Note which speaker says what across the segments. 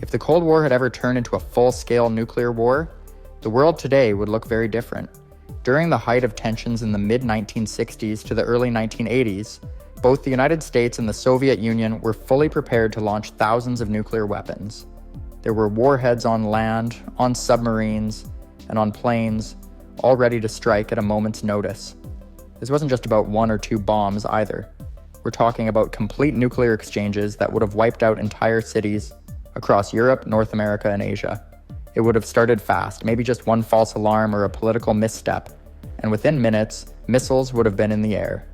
Speaker 1: If the Cold War had ever turned into a full-scale nuclear war, the world today would look very different. During the height of tensions in the mid-1960s to the early 1980s, both the United States and the Soviet Union were fully prepared to launch thousands of nuclear weapons. There were warheads on land, on submarines, and on planes, all ready to strike at a moment's notice. This wasn't just about one or two bombs either. We're talking about complete nuclear exchanges that would have wiped out entire cities across Europe, North America, and Asia. It would have started fast, maybe just one false alarm or a political misstep, and within minutes, missiles would have been in the air.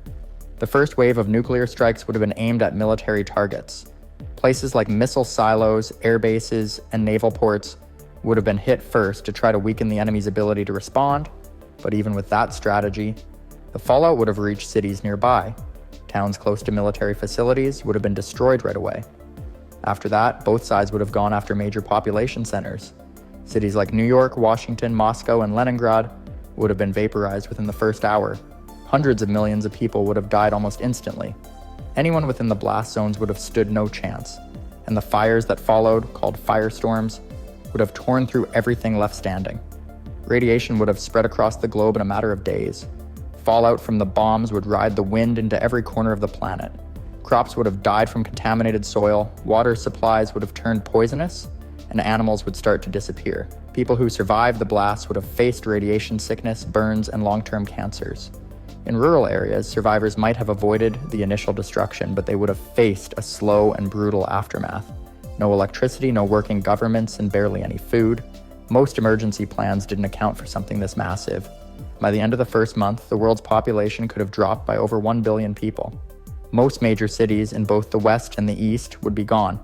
Speaker 1: The first wave of nuclear strikes would have been aimed at military targets. Places like missile silos, air bases, and naval ports would have been hit first to try to weaken the enemy's ability to respond, but even with that strategy, the fallout would have reached cities nearby. Towns close to military facilities would have been destroyed right away. After that, both sides would have gone after major population centers. Cities like New York, Washington, Moscow, and Leningrad would have been vaporized within the first hour. Hundreds of millions of people would have died almost instantly. Anyone within the blast zones would have stood no chance, and the fires that followed, called firestorms, would have torn through everything left standing. Radiation would have spread across the globe in a matter of days. Fallout from the bombs would ride the wind into every corner of the planet. Crops would have died from contaminated soil, water supplies would have turned poisonous, and animals would start to disappear. People who survived the blast would have faced radiation sickness, burns, and long-term cancers. In rural areas, survivors might have avoided the initial destruction, but they would have faced a slow and brutal aftermath. No electricity, no working governments, and barely any food. Most emergency plans didn't account for something this massive. By the end of the first month, the world's population could have dropped by over 1 billion people. Most major cities in both the West and the East would be gone.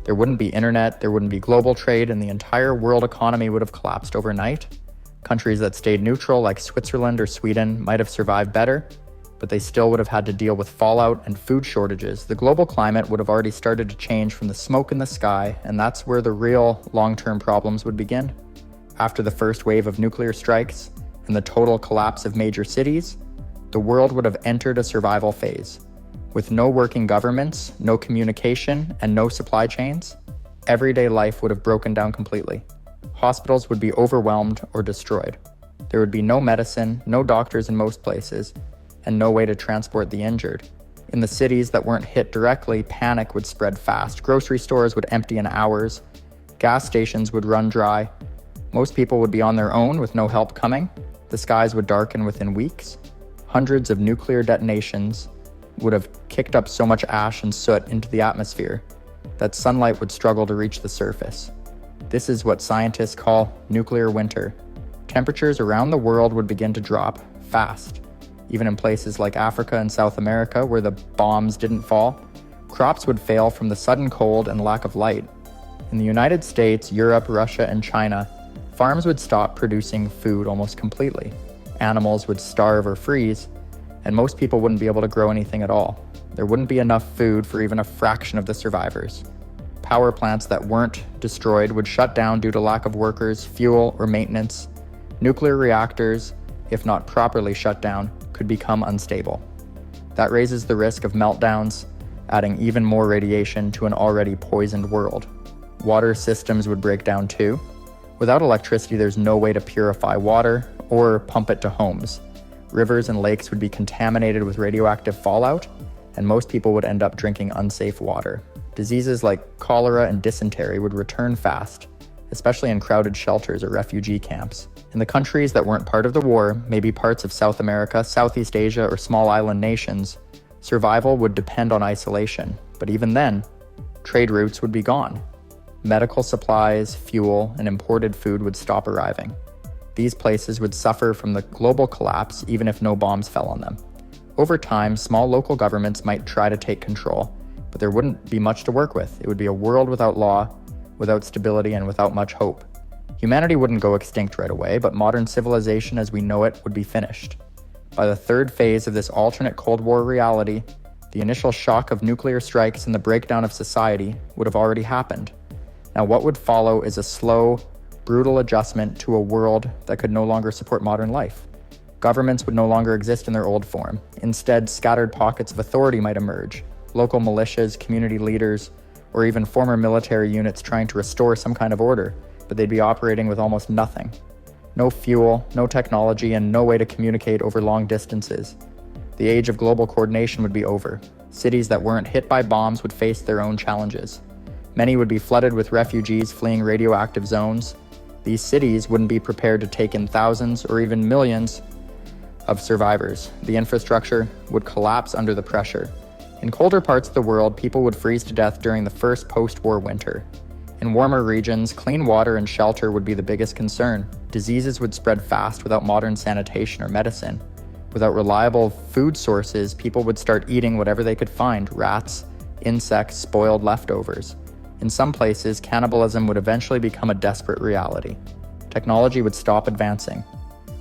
Speaker 1: There wouldn't be internet, there wouldn't be global trade, and the entire world economy would have collapsed overnight. Countries that stayed neutral, like Switzerland or Sweden, might have survived better, but they still would have had to deal with fallout and food shortages. The global climate would have already started to change from the smoke in the sky, and that's where the real long-term problems would begin. After the first wave of nuclear strikes and the total collapse of major cities, the world would have entered a survival phase. With no working governments, no communication, and no supply chains, everyday life would have broken down completely. Hospitals would be overwhelmed or destroyed. There would be no medicine, no doctors in most places, and no way to transport the injured. In the cities that weren't hit directly, panic would spread fast. Grocery stores would empty in hours. Gas stations would run dry. Most people would be on their own with no help coming. The skies would darken within weeks. Hundreds of nuclear detonations would have kicked up so much ash and soot into the atmosphere that sunlight would struggle to reach the surface. This is what scientists call nuclear winter. Temperatures around the world would begin to drop fast. Even in places like Africa and South America, where the bombs didn't fall, crops would fail from the sudden cold and lack of light. In the United States, Europe, Russia, and China, farms would stop producing food almost completely. Animals would starve or freeze, and most people wouldn't be able to grow anything at all. There wouldn't be enough food for even a fraction of the survivors. Power plants that weren't destroyed would shut down due to lack of workers, fuel, or maintenance. Nuclear reactors, if not properly shut down, could become unstable. That raises the risk of meltdowns, adding even more radiation to an already poisoned world. Water systems would break down too. Without electricity, there's no way to purify water or pump it to homes. Rivers and lakes would be contaminated with radioactive fallout, and most people would end up drinking unsafe water. Diseases like cholera and dysentery would return fast, especially in crowded shelters or refugee camps. In the countries that weren't part of the war, maybe parts of South America, Southeast Asia, or small island nations, survival would depend on isolation. But even then, trade routes would be gone. Medical supplies, fuel, and imported food would stop arriving. These places would suffer from the global collapse even if no bombs fell on them. Over time, small local governments might try to take control, but there wouldn't be much to work with. It would be a world without law, without stability, and without much hope. Humanity wouldn't go extinct right away, but modern civilization as we know it would be finished. By the third phase of this alternate Cold War reality, the initial shock of nuclear strikes and the breakdown of society would have already happened. Now, what would follow is a slow, brutal adjustment to a world that could no longer support modern life. Governments would no longer exist in their old form. Instead, scattered pockets of authority might emerge. Local militias, community leaders, or even former military units trying to restore some kind of order, but they'd be operating with almost nothing. No fuel, no technology, and no way to communicate over long distances. The age of global coordination would be over. Cities that weren't hit by bombs would face their own challenges. Many would be flooded with refugees fleeing radioactive zones. These cities wouldn't be prepared to take in thousands or even millions of survivors. The infrastructure would collapse under the pressure. In colder parts of the world, people would freeze to death during the first post-war winter. In warmer regions, clean water and shelter would be the biggest concern. Diseases would spread fast without modern sanitation or medicine. Without reliable food sources, people would start eating whatever they could find: rats, insects, spoiled leftovers. In some places, cannibalism would eventually become a desperate reality. Technology would stop advancing.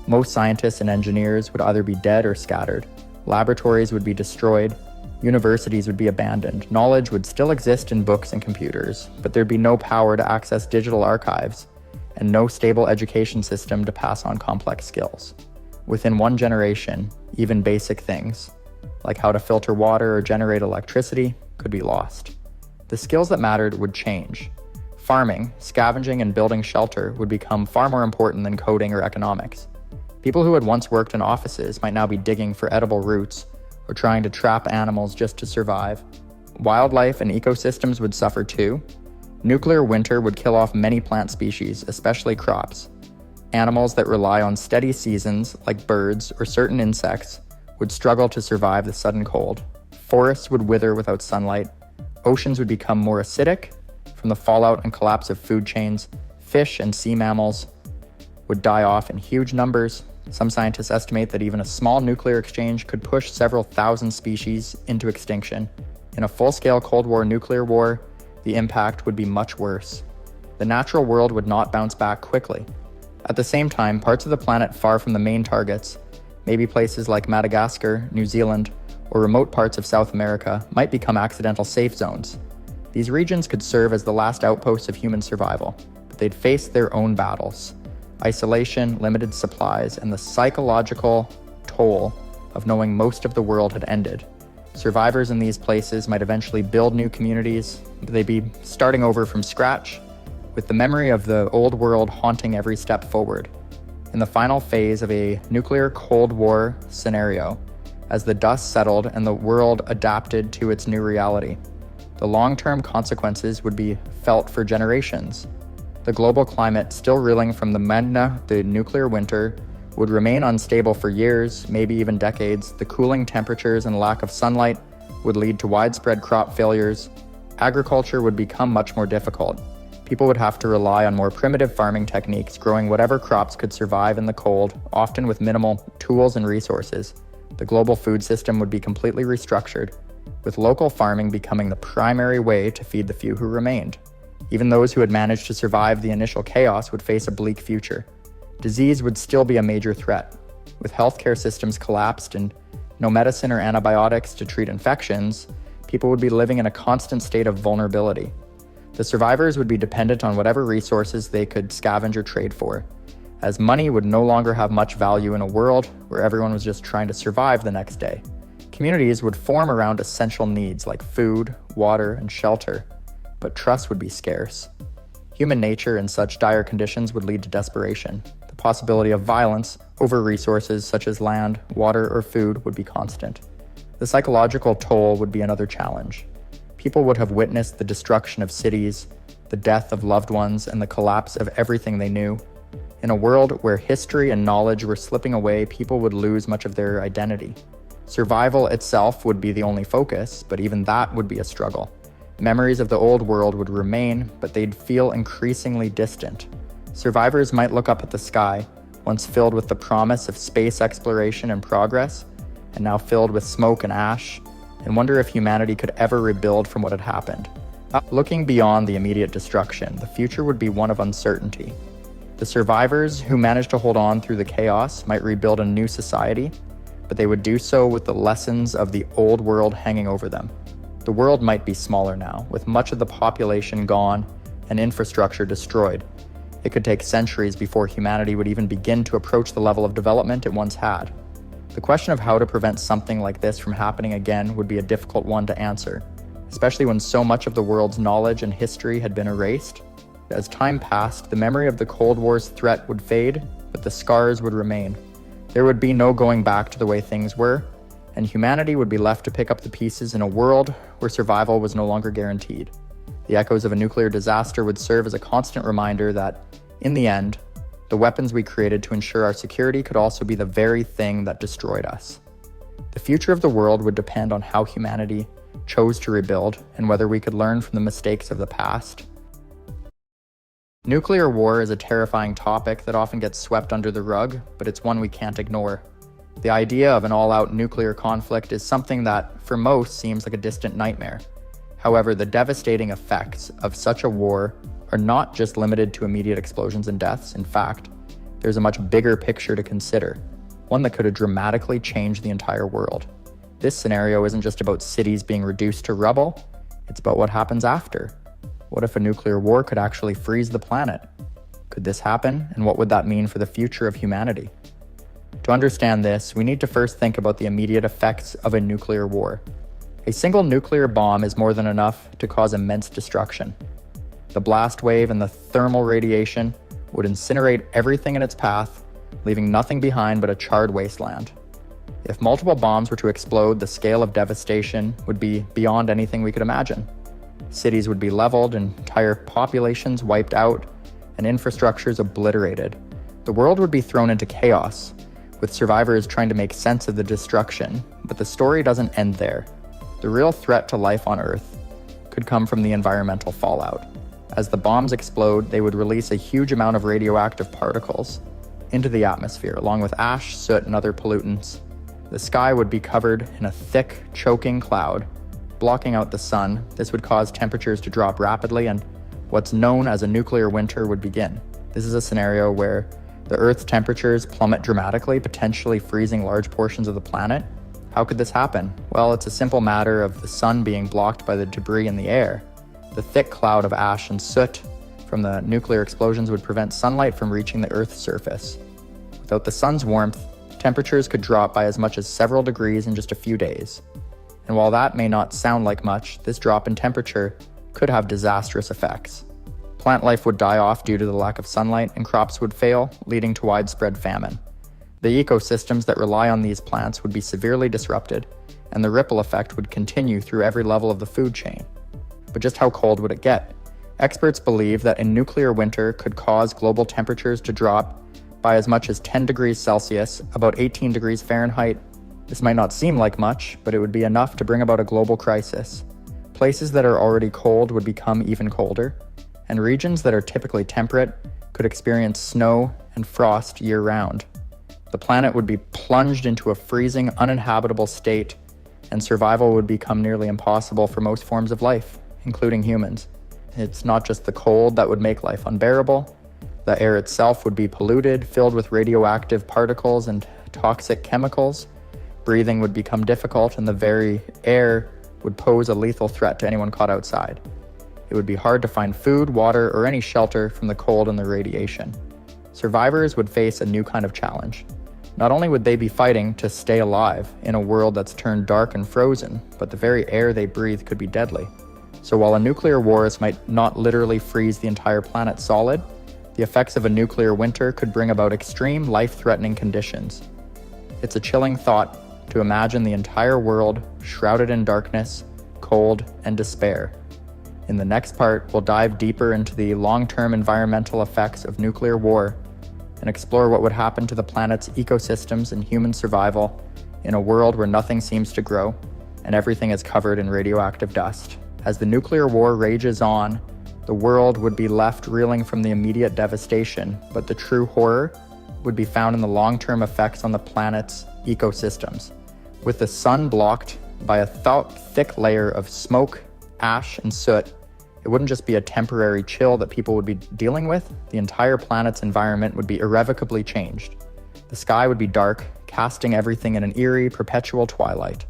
Speaker 1: Most scientists and engineers would either be dead or scattered. Laboratories would be destroyed. Universities would be abandoned. Knowledge would still exist in books and computers, but there'd be no power to access digital archives and no stable education system to pass on complex skills. Within one generation, even basic things, like how to filter water or generate electricity, could be lost. The skills that mattered would change. Farming, scavenging, and building shelter would become far more important than coding or economics. People who had once worked in offices might now be digging for edible roots or trying to trap animals just to survive. Wildlife and ecosystems would suffer too. Nuclear winter would kill off many plant species, especially crops. Animals that rely on steady seasons, like birds or certain insects, would struggle to survive the sudden cold. Forests would wither without sunlight. Oceans would become more acidic from the fallout and collapse of food chains. Fish and sea mammals would die off in huge numbers. Some scientists estimate that even a small nuclear exchange could push several thousand species into extinction. In a full-scale Cold War nuclear war, the impact would be much worse. The natural world would not bounce back quickly. At the same time, parts of the planet far from the main targets, maybe places like Madagascar, New Zealand, or remote parts of South America, might become accidental safe zones. These regions could serve as the last outposts of human survival, but they'd face their own battles. Isolation, limited supplies, and the psychological toll of knowing most of the world had ended. Survivors in these places might eventually build new communities, but they'd be starting over from scratch, with the memory of the old world haunting every step forward. In the final phase of a nuclear Cold War scenario, as the dust settled and the world adapted to its new reality, the long-term consequences would be felt for generations. The global climate, still reeling from the nuclear winter, would remain unstable for years, maybe even decades. The cooling temperatures and lack of sunlight would lead to widespread crop failures. Agriculture would become much more difficult. People would have to rely on more primitive farming techniques, growing whatever crops could survive in the cold, often with minimal tools and resources. The global food system would be completely restructured, with local farming becoming the primary way to feed the few who remained. Even those who had managed to survive the initial chaos would face a bleak future. Disease would still be a major threat. With healthcare systems collapsed and no medicine or antibiotics to treat infections, people would be living in a constant state of vulnerability. The survivors would be dependent on whatever resources they could scavenge or trade for, as money would no longer have much value in a world where everyone was just trying to survive the next day. Communities would form around essential needs like food, water, and shelter, but trust would be scarce. Human nature in such dire conditions would lead to desperation. The possibility of violence over resources such as land, water, or food would be constant. The psychological toll would be another challenge. People would have witnessed the destruction of cities, the death of loved ones, and the collapse of everything they knew. In a world where history and knowledge were slipping away, people would lose much of their identity. Survival itself would be the only focus, but even that would be a struggle. Memories of the old world would remain, but they'd feel increasingly distant. Survivors might look up at the sky, once filled with the promise of space exploration and progress, and now filled with smoke and ash, and wonder if humanity could ever rebuild from what had happened. Looking beyond the immediate destruction, the future would be one of uncertainty. The survivors who managed to hold on through the chaos might rebuild a new society, but they would do so with the lessons of the old world hanging over them. The world might be smaller now, with much of the population gone and infrastructure destroyed. It could take centuries before humanity would even begin to approach the level of development it once had. The question of how to prevent something like this from happening again would be a difficult one to answer. especially when so much of the world's knowledge and history had been erased. As time passed, the memory of the Cold War's threat would fade, but the scars would remain. There would be no going back to the way things were, and humanity would be left to pick up the pieces in a world where survival was no longer guaranteed. The echoes of a nuclear disaster would serve as a constant reminder that, in the end, the weapons we created to ensure our security could also be the very thing that destroyed us. The future of the world would depend on how humanity chose to rebuild and whether we could learn from the mistakes of the past. Nuclear war is a terrifying topic that often gets swept under the rug, but it's one we can't ignore. The idea of an all-out nuclear conflict is something that, for most, seems like a distant nightmare. However, the devastating effects of such a war are not just limited to immediate explosions and deaths. In fact, there's a much bigger picture to consider, one that could have dramatically changed the entire world. This scenario isn't just about cities being reduced to rubble, it's about what happens after. What if a nuclear war could actually freeze the planet? Could this happen, and what would that mean for the future of humanity? To understand this, we need to first think about the immediate effects of a nuclear war. A single nuclear bomb is more than enough to cause immense destruction. The blast wave and the thermal radiation would incinerate everything in its path, leaving nothing behind but a charred wasteland. If multiple bombs were to explode, the scale of devastation would be beyond anything we could imagine. Cities would be leveled, entire populations wiped out, and infrastructures obliterated. The world would be thrown into chaos, with survivors trying to make sense of the destruction. But the story doesn't end there. The real threat to life on Earth could come from the environmental fallout. As the bombs explode, they would release a huge amount of radioactive particles into the atmosphere, along with ash, soot, and other pollutants. The sky would be covered in a thick, choking cloud, blocking out the sun. This would cause temperatures to drop rapidly, and what's known as a nuclear winter would begin. This is a scenario where the Earth's temperatures plummet dramatically, potentially freezing large portions of the planet. How could this happen? Well, it's a simple matter of the sun being blocked by the debris in the air. The thick cloud of ash and soot from the nuclear explosions would prevent sunlight from reaching the Earth's surface. Without the sun's warmth, temperatures could drop by as much as several degrees in just a few days. And while that may not sound like much, this drop in temperature could have disastrous effects. Plant life would die off due to the lack of sunlight, and crops would fail, leading to widespread famine. The ecosystems that rely on these plants would be severely disrupted, and the ripple effect would continue through every level of the food chain. But just how cold would it get? Experts believe that a nuclear winter could cause global temperatures to drop by as much as 10 degrees Celsius, about 18 degrees Fahrenheit. This might not seem like much, but it would be enough to bring about a global crisis. Places that are already cold would become even colder, and regions that are typically temperate could experience snow and frost year-round. The planet would be plunged into a freezing, uninhabitable state, and survival would become nearly impossible for most forms of life, including humans. It's not just the cold that would make life unbearable. The air itself would be polluted, filled with radioactive particles and toxic chemicals. Breathing would become difficult, and the very air would pose a lethal threat to anyone caught outside. It would be hard to find food, water, or any shelter from the cold and the radiation. Survivors would face a new kind of challenge. Not only would they be fighting to stay alive in a world that's turned dark and frozen, but the very air they breathe could be deadly. So while a nuclear war might not literally freeze the entire planet solid, the effects of a nuclear winter could bring about extreme, life-threatening conditions. It's a chilling thought to imagine the entire world shrouded in darkness, cold, and despair. In the next part, we'll dive deeper into the long-term environmental effects of nuclear war and explore what would happen to the planet's ecosystems and human survival in a world where nothing seems to grow and everything is covered in radioactive dust. As the nuclear war rages on, the world would be left reeling from the immediate devastation, but the true horror would be found in the long-term effects on the planet's ecosystems. With the sun blocked by a thick layer of smoke, ash, and soot, it wouldn't just be a temporary chill that people would be dealing with. The entire planet's environment would be irrevocably changed. The sky would be dark, casting everything in an eerie, perpetual twilight.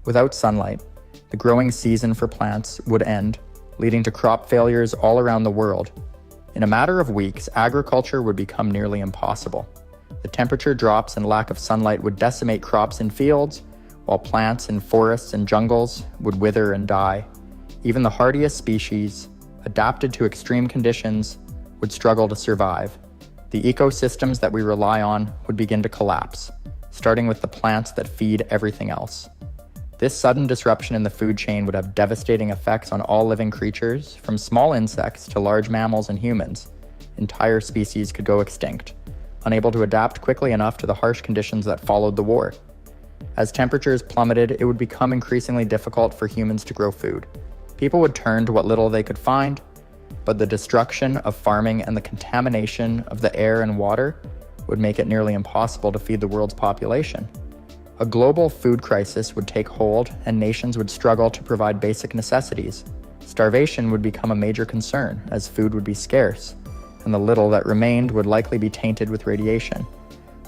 Speaker 1: Without sunlight, the growing season for plants would end, leading to crop failures all around the world. In a matter of weeks, agriculture would become nearly impossible. The temperature drops and lack of sunlight would decimate crops in fields, while plants in forests and jungles would wither and die. Even the hardiest species, adapted to extreme conditions, would struggle to survive. The ecosystems that we rely on would begin to collapse, starting with the plants that feed everything else. This sudden disruption in the food chain would have devastating effects on all living creatures, from small insects to large mammals and humans. Entire species could go extinct, unable to adapt quickly enough to the harsh conditions that followed the war. As temperatures plummeted, it would become increasingly difficult for humans to grow food. People would turn to what little they could find, but the destruction of farming and the contamination of the air and water would make it nearly impossible to feed the world's population. A global food crisis would take hold, and nations would struggle to provide basic necessities. Starvation would become a major concern, as food would be scarce, and the little that remained would likely be tainted with radiation.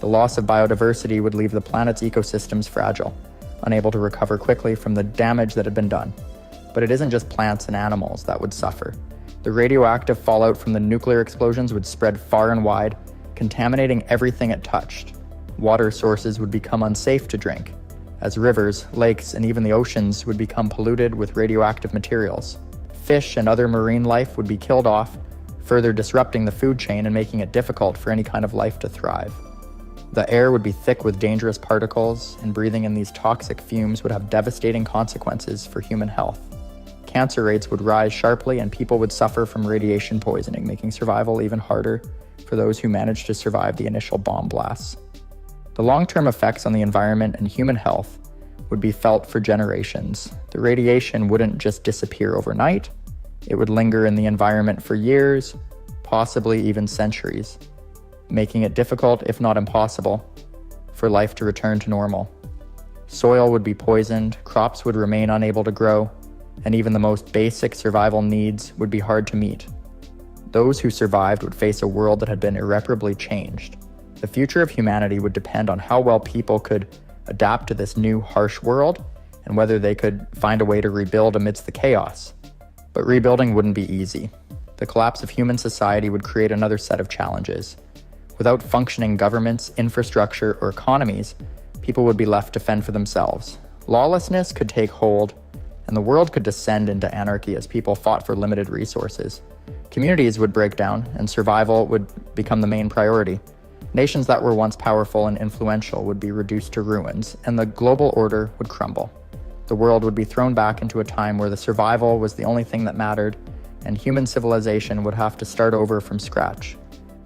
Speaker 1: The loss of biodiversity would leave the planet's ecosystems fragile, unable to recover quickly from the damage that had been done. But it isn't just plants and animals that would suffer. The radioactive fallout from the nuclear explosions would spread far and wide, contaminating everything it touched. Water sources would become unsafe to drink, as rivers, lakes, and even the oceans would become polluted with radioactive materials. Fish and other marine life would be killed off, further disrupting the food chain and making it difficult for any kind of life to thrive. The air would be thick with dangerous particles, and breathing in these toxic fumes would have devastating consequences for human health. Cancer rates would rise sharply, and people would suffer from radiation poisoning, making survival even harder for those who managed to survive the initial bomb blasts. The long-term effects on the environment and human health would be felt for generations. The radiation wouldn't just disappear overnight, it would linger in the environment for years, possibly even centuries, making it difficult, if not impossible, for life to return to normal. Soil would be poisoned, crops would remain unable to grow, and even the most basic survival needs would be hard to meet. Those who survived would face a world that had been irreparably changed. The future of humanity would depend on how well people could adapt to this new, harsh world, and whether they could find a way to rebuild amidst the chaos. But rebuilding wouldn't be easy. The collapse of human society would create another set of challenges. Without functioning governments, infrastructure, or economies, people would be left to fend for themselves. Lawlessness could take hold, and the world could descend into anarchy as people fought for limited resources. Communities would break down, and survival would become the main priority. Nations that were once powerful and influential would be reduced to ruins, and the global order would crumble. The world would be thrown back into a time where the survival was the only thing that mattered, and human civilization would have to start over from scratch.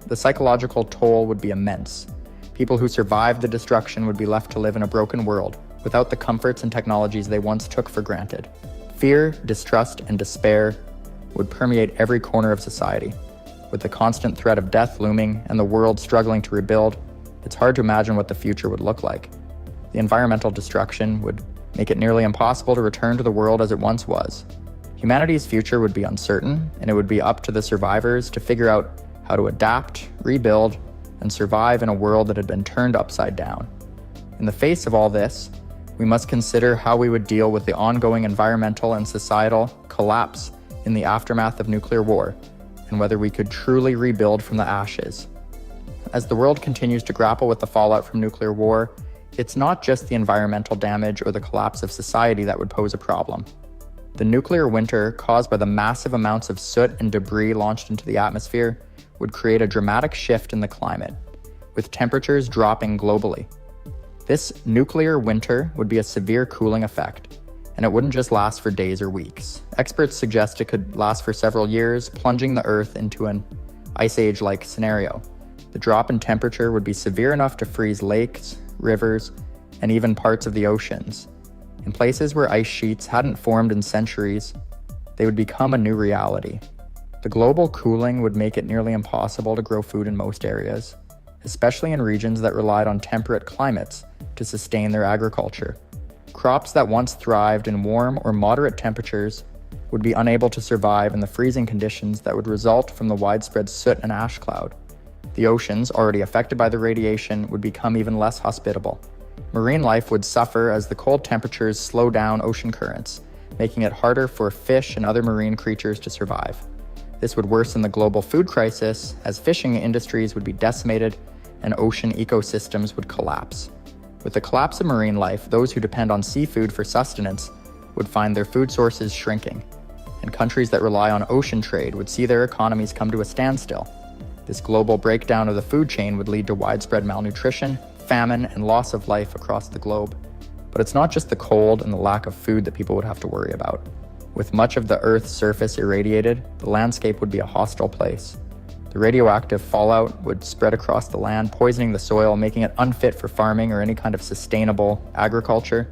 Speaker 1: The psychological toll would be immense. People who survived the destruction would be left to live in a broken world, without the comforts and technologies they once took for granted. Fear, distrust, and despair would permeate every corner of society. With the constant threat of death looming and the world struggling to rebuild, it's hard to imagine what the future would look like. The environmental destruction would make it nearly impossible to return to the world as it once was. Humanity's future would be uncertain, and it would be up to the survivors to figure out how to adapt, rebuild, and survive in a world that had been turned upside down. In the face of all this, we must consider how we would deal with the ongoing environmental and societal collapse in the aftermath of nuclear war, and whether we could truly rebuild from the ashes. As the world continues to grapple with the fallout from nuclear war, it's not just the environmental damage or the collapse of society that would pose a problem. The nuclear winter, caused by the massive amounts of soot and debris launched into the atmosphere, would create a dramatic shift in the climate, with temperatures dropping globally. This nuclear winter would be a severe cooling effect, and it wouldn't just last for days or weeks. Experts suggest it could last for several years, plunging the Earth into an ice age-like scenario. The drop in temperature would be severe enough to freeze lakes, rivers, and even parts of the oceans. In places where ice sheets hadn't formed in centuries, they would become a new reality. The global cooling would make it nearly impossible to grow food in most areas, especially in regions that relied on temperate climates to sustain their agriculture. Crops that once thrived in warm or moderate temperatures would be unable to survive in the freezing conditions that would result from the widespread soot and ash cloud. The oceans, already affected by the radiation, would become even less hospitable. Marine life would suffer as the cold temperatures slow down ocean currents, making it harder for fish and other marine creatures to survive. This would worsen the global food crisis, as fishing industries would be decimated and ocean ecosystems would collapse. With the collapse of marine life, those who depend on seafood for sustenance would find their food sources shrinking. and countries that rely on ocean trade would see their economies come to a standstill. This global breakdown of the food chain would lead to widespread malnutrition, famine, and loss of life across the globe. But it's not just the cold and the lack of food that people would have to worry about. With much of the Earth's surface irradiated, the landscape would be a hostile place. The radioactive fallout would spread across the land, poisoning the soil, making it unfit for farming or any kind of sustainable agriculture.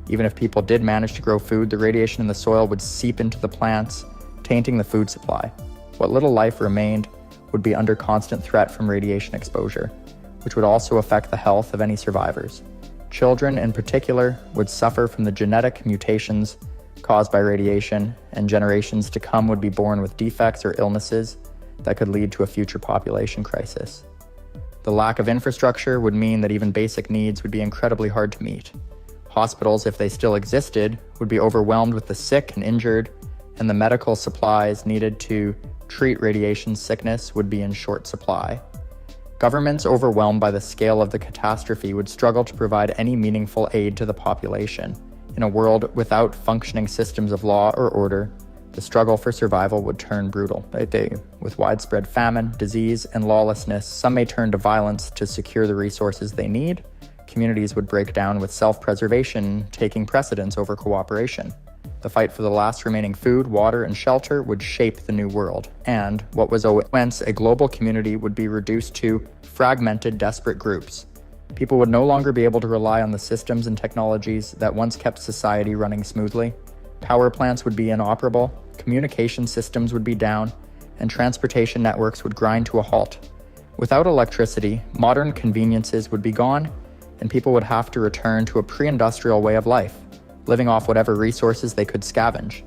Speaker 1: Even if people did manage to grow food, the radiation in the soil would seep into the plants, tainting the food supply. What little life remained would be under constant threat from radiation exposure, which would also affect the health of any survivors. Children, in particular, would suffer from the genetic mutations caused by radiation, and generations to come would be born with defects or illnesses that could lead to a future population crisis. The lack of infrastructure would mean that even basic needs would be incredibly hard to meet. Hospitals, if they still existed, would be overwhelmed with the sick and injured, and the medical supplies needed to treat radiation sickness would be in short supply. Governments overwhelmed by the scale of the catastrophe would struggle to provide any meaningful aid to the population. In a world without functioning systems of law or order, the struggle for survival would turn brutal. With widespread famine, disease, and lawlessness, some may turn to violence to secure the resources they need. Communities would break down with self-preservation taking precedence over cooperation. The fight for the last remaining food, water, and shelter would shape the new world, and what was once a global community would be reduced to fragmented, desperate groups. People would no longer be able to rely on the systems and technologies that once kept society running smoothly. Power plants would be inoperable, communication systems would be down, and transportation networks would grind to a halt. Without electricity, modern conveniences would be gone, and people would have to return to a pre-industrial way of life, living off whatever resources they could scavenge.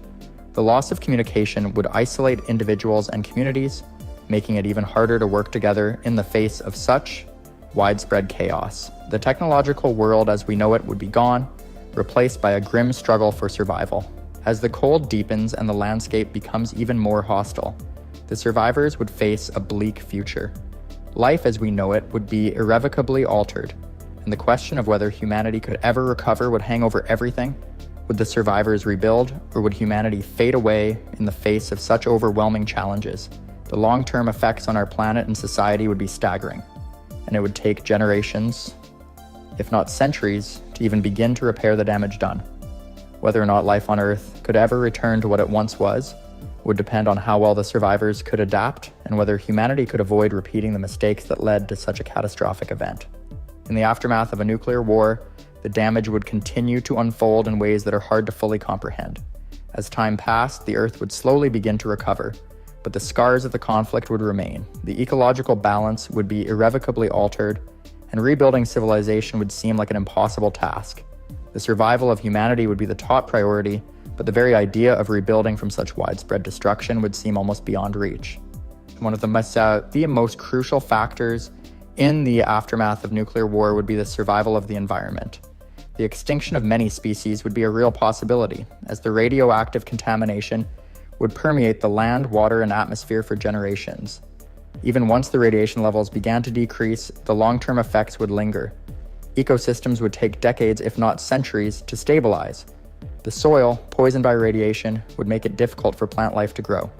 Speaker 1: The loss of communication would isolate individuals and communities, making it even harder to work together in the face of such widespread chaos. The technological world as we know it would be gone, replaced by a grim struggle for survival. As the cold deepens and the landscape becomes even more hostile, the survivors would face a bleak future. Life as we know it would be irrevocably altered, and the question of whether humanity could ever recover would hang over everything. Would the survivors rebuild, or would humanity fade away in the face of such overwhelming challenges? The long-term effects on our planet and society would be staggering, and it would take generations, if not centuries, to even begin to repair the damage done. Whether or not life on Earth could ever return to what it once was would depend on how well the survivors could adapt and whether humanity could avoid repeating the mistakes that led to such a catastrophic event. In the aftermath of a nuclear war, the damage would continue to unfold in ways that are hard to fully comprehend. As time passed, the Earth would slowly begin to recover, but the scars of the conflict would remain. The ecological balance would be irrevocably altered, and rebuilding civilization would seem like an impossible task. The survival of humanity would be the top priority, but the very idea of rebuilding from such widespread destruction would seem almost beyond reach. One of the most crucial factors in the aftermath of nuclear war would be the survival of the environment. The extinction of many species would be a real possibility, as the radioactive contamination would permeate the land, water, and atmosphere for generations. Even once the radiation levels began to decrease, the long-term effects would linger. Ecosystems would take decades, if not centuries, to stabilize. The soil, poisoned by radiation, would make it difficult for plant life to grow.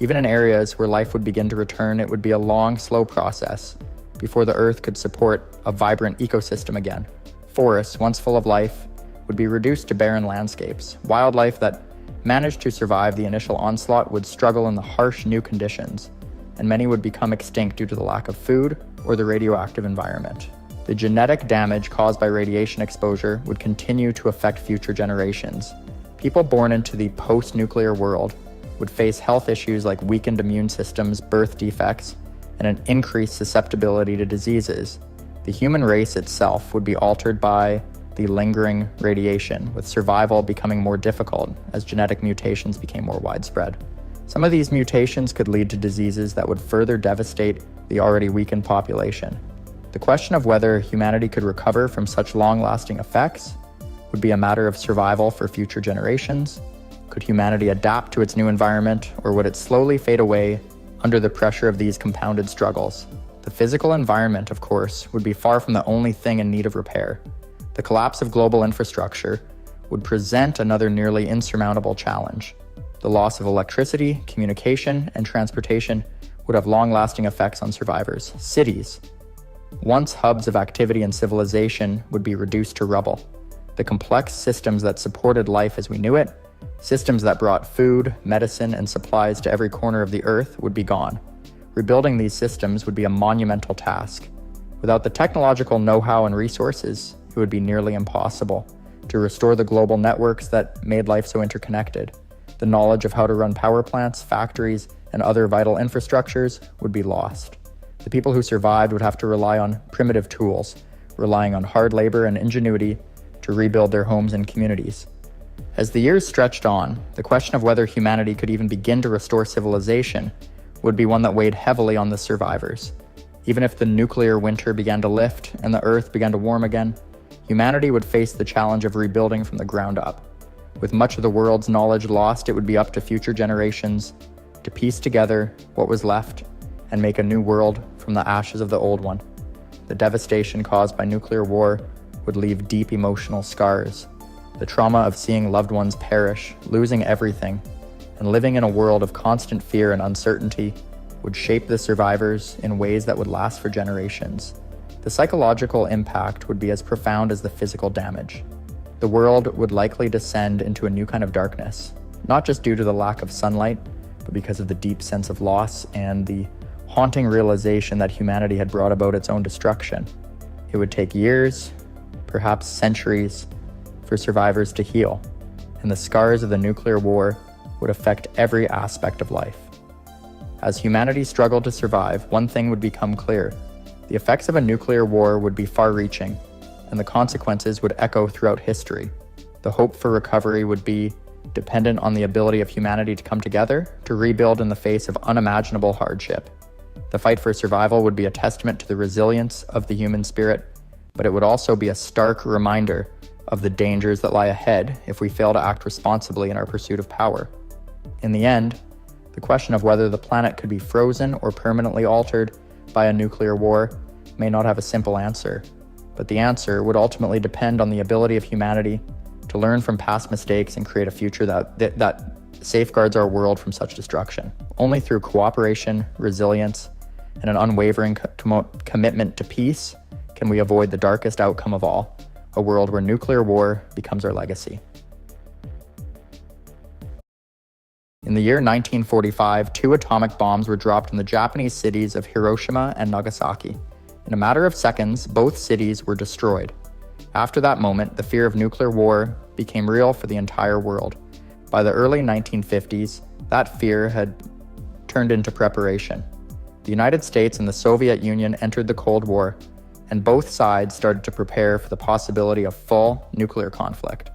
Speaker 1: Even in areas where life would begin to return, it would be a long, slow process before the Earth could support a vibrant ecosystem again. Forests, once full of life, would be reduced to barren landscapes. Wildlife that managed to survive the initial onslaught would struggle in the harsh new conditions, and many would become extinct due to the lack of food or the radioactive environment. The genetic damage caused by radiation exposure would continue to affect future generations. People born into the post-nuclear world would face health issues like weakened immune systems, birth defects, and an increased susceptibility to diseases. The human race itself would be altered by the lingering radiation, with survival becoming more difficult as genetic mutations became more widespread. Some of these mutations could lead to diseases that would further devastate the already weakened population. The question of whether humanity could recover from such long-lasting effects would be a matter of survival for future generations. Could humanity adapt to its new environment, or would it slowly fade away under the pressure of these compounded struggles? The physical environment, of course, would be far from the only thing in need of repair. The collapse of global infrastructure would present another nearly insurmountable challenge. The loss of electricity, communication, and transportation would have long-lasting effects on survivors. Cities, once hubs of activity and civilization, would be reduced to rubble. The complex systems that supported life as we knew it, systems that brought food, medicine, and supplies to every corner of the earth, would be gone. Rebuilding these systems would be a monumental task. Without the technological know-how and resources, it would be nearly impossible to restore the global networks that made life so interconnected. The knowledge of how to run power plants, factories, and other vital infrastructures would be lost. The people who survived would have to rely on primitive tools, relying on hard labor and ingenuity to rebuild their homes and communities. As the years stretched on, the question of whether humanity could even begin to restore civilization would be one that weighed heavily on the survivors. Even if the nuclear winter began to lift and the earth began to warm again, humanity would face the challenge of rebuilding from the ground up. With much of the world's knowledge lost, it would be up to future generations to piece together what was left and make a new world from the ashes of the old one. The devastation caused by nuclear war would leave deep emotional scars. The trauma of seeing loved ones perish, losing everything, and living in a world of constant fear and uncertainty would shape the survivors in ways that would last for generations. The psychological impact would be as profound as the physical damage. The world would likely descend into a new kind of darkness, not just due to the lack of sunlight, but because of the deep sense of loss and the haunting realization that humanity had brought about its own destruction. It would take years, perhaps centuries, for survivors to heal, and the scars of the nuclear war would affect every aspect of life. As humanity struggled to survive, one thing would become clear. The effects of a nuclear war would be far-reaching, and the consequences would echo throughout history. The hope for recovery would be dependent on the ability of humanity to come together to rebuild in the face of unimaginable hardship. The fight for survival would be a testament to the resilience of the human spirit, but it would also be a stark reminder of the dangers that lie ahead if we fail to act responsibly in our pursuit of power. In the end, the question of whether the planet could be frozen or permanently altered by a nuclear war may not have a simple answer, but the answer would ultimately depend on the ability of humanity to learn from past mistakes and create a future that safeguards our world from such destruction. Only through cooperation, resilience, and an unwavering commitment to peace can we avoid the darkest outcome of all, a world where nuclear war becomes our legacy. In the year 1945, 2 atomic bombs were dropped in the Japanese cities of Hiroshima and Nagasaki. In a matter of seconds, both cities were destroyed. After that moment, the fear of nuclear war became real for the entire world. By the early 1950s, that fear had turned into preparation. The United States and the Soviet Union entered the Cold War, and both sides started to prepare for the possibility of full nuclear conflict.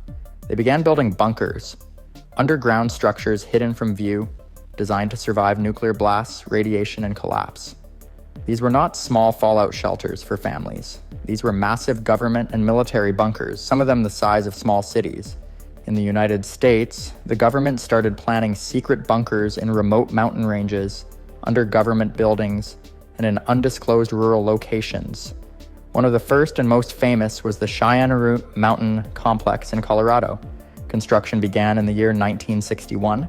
Speaker 1: They began building bunkers, underground structures hidden from view, designed to survive nuclear blasts, radiation, and collapse. These were not small fallout shelters for families. These were massive government and military bunkers, some of them the size of small cities. In the United States, the government started planning secret bunkers in remote mountain ranges, under government buildings, and in undisclosed rural locations. One of the first and most famous was the Cheyenne Mountain Complex in Colorado. Construction began in the year 1961.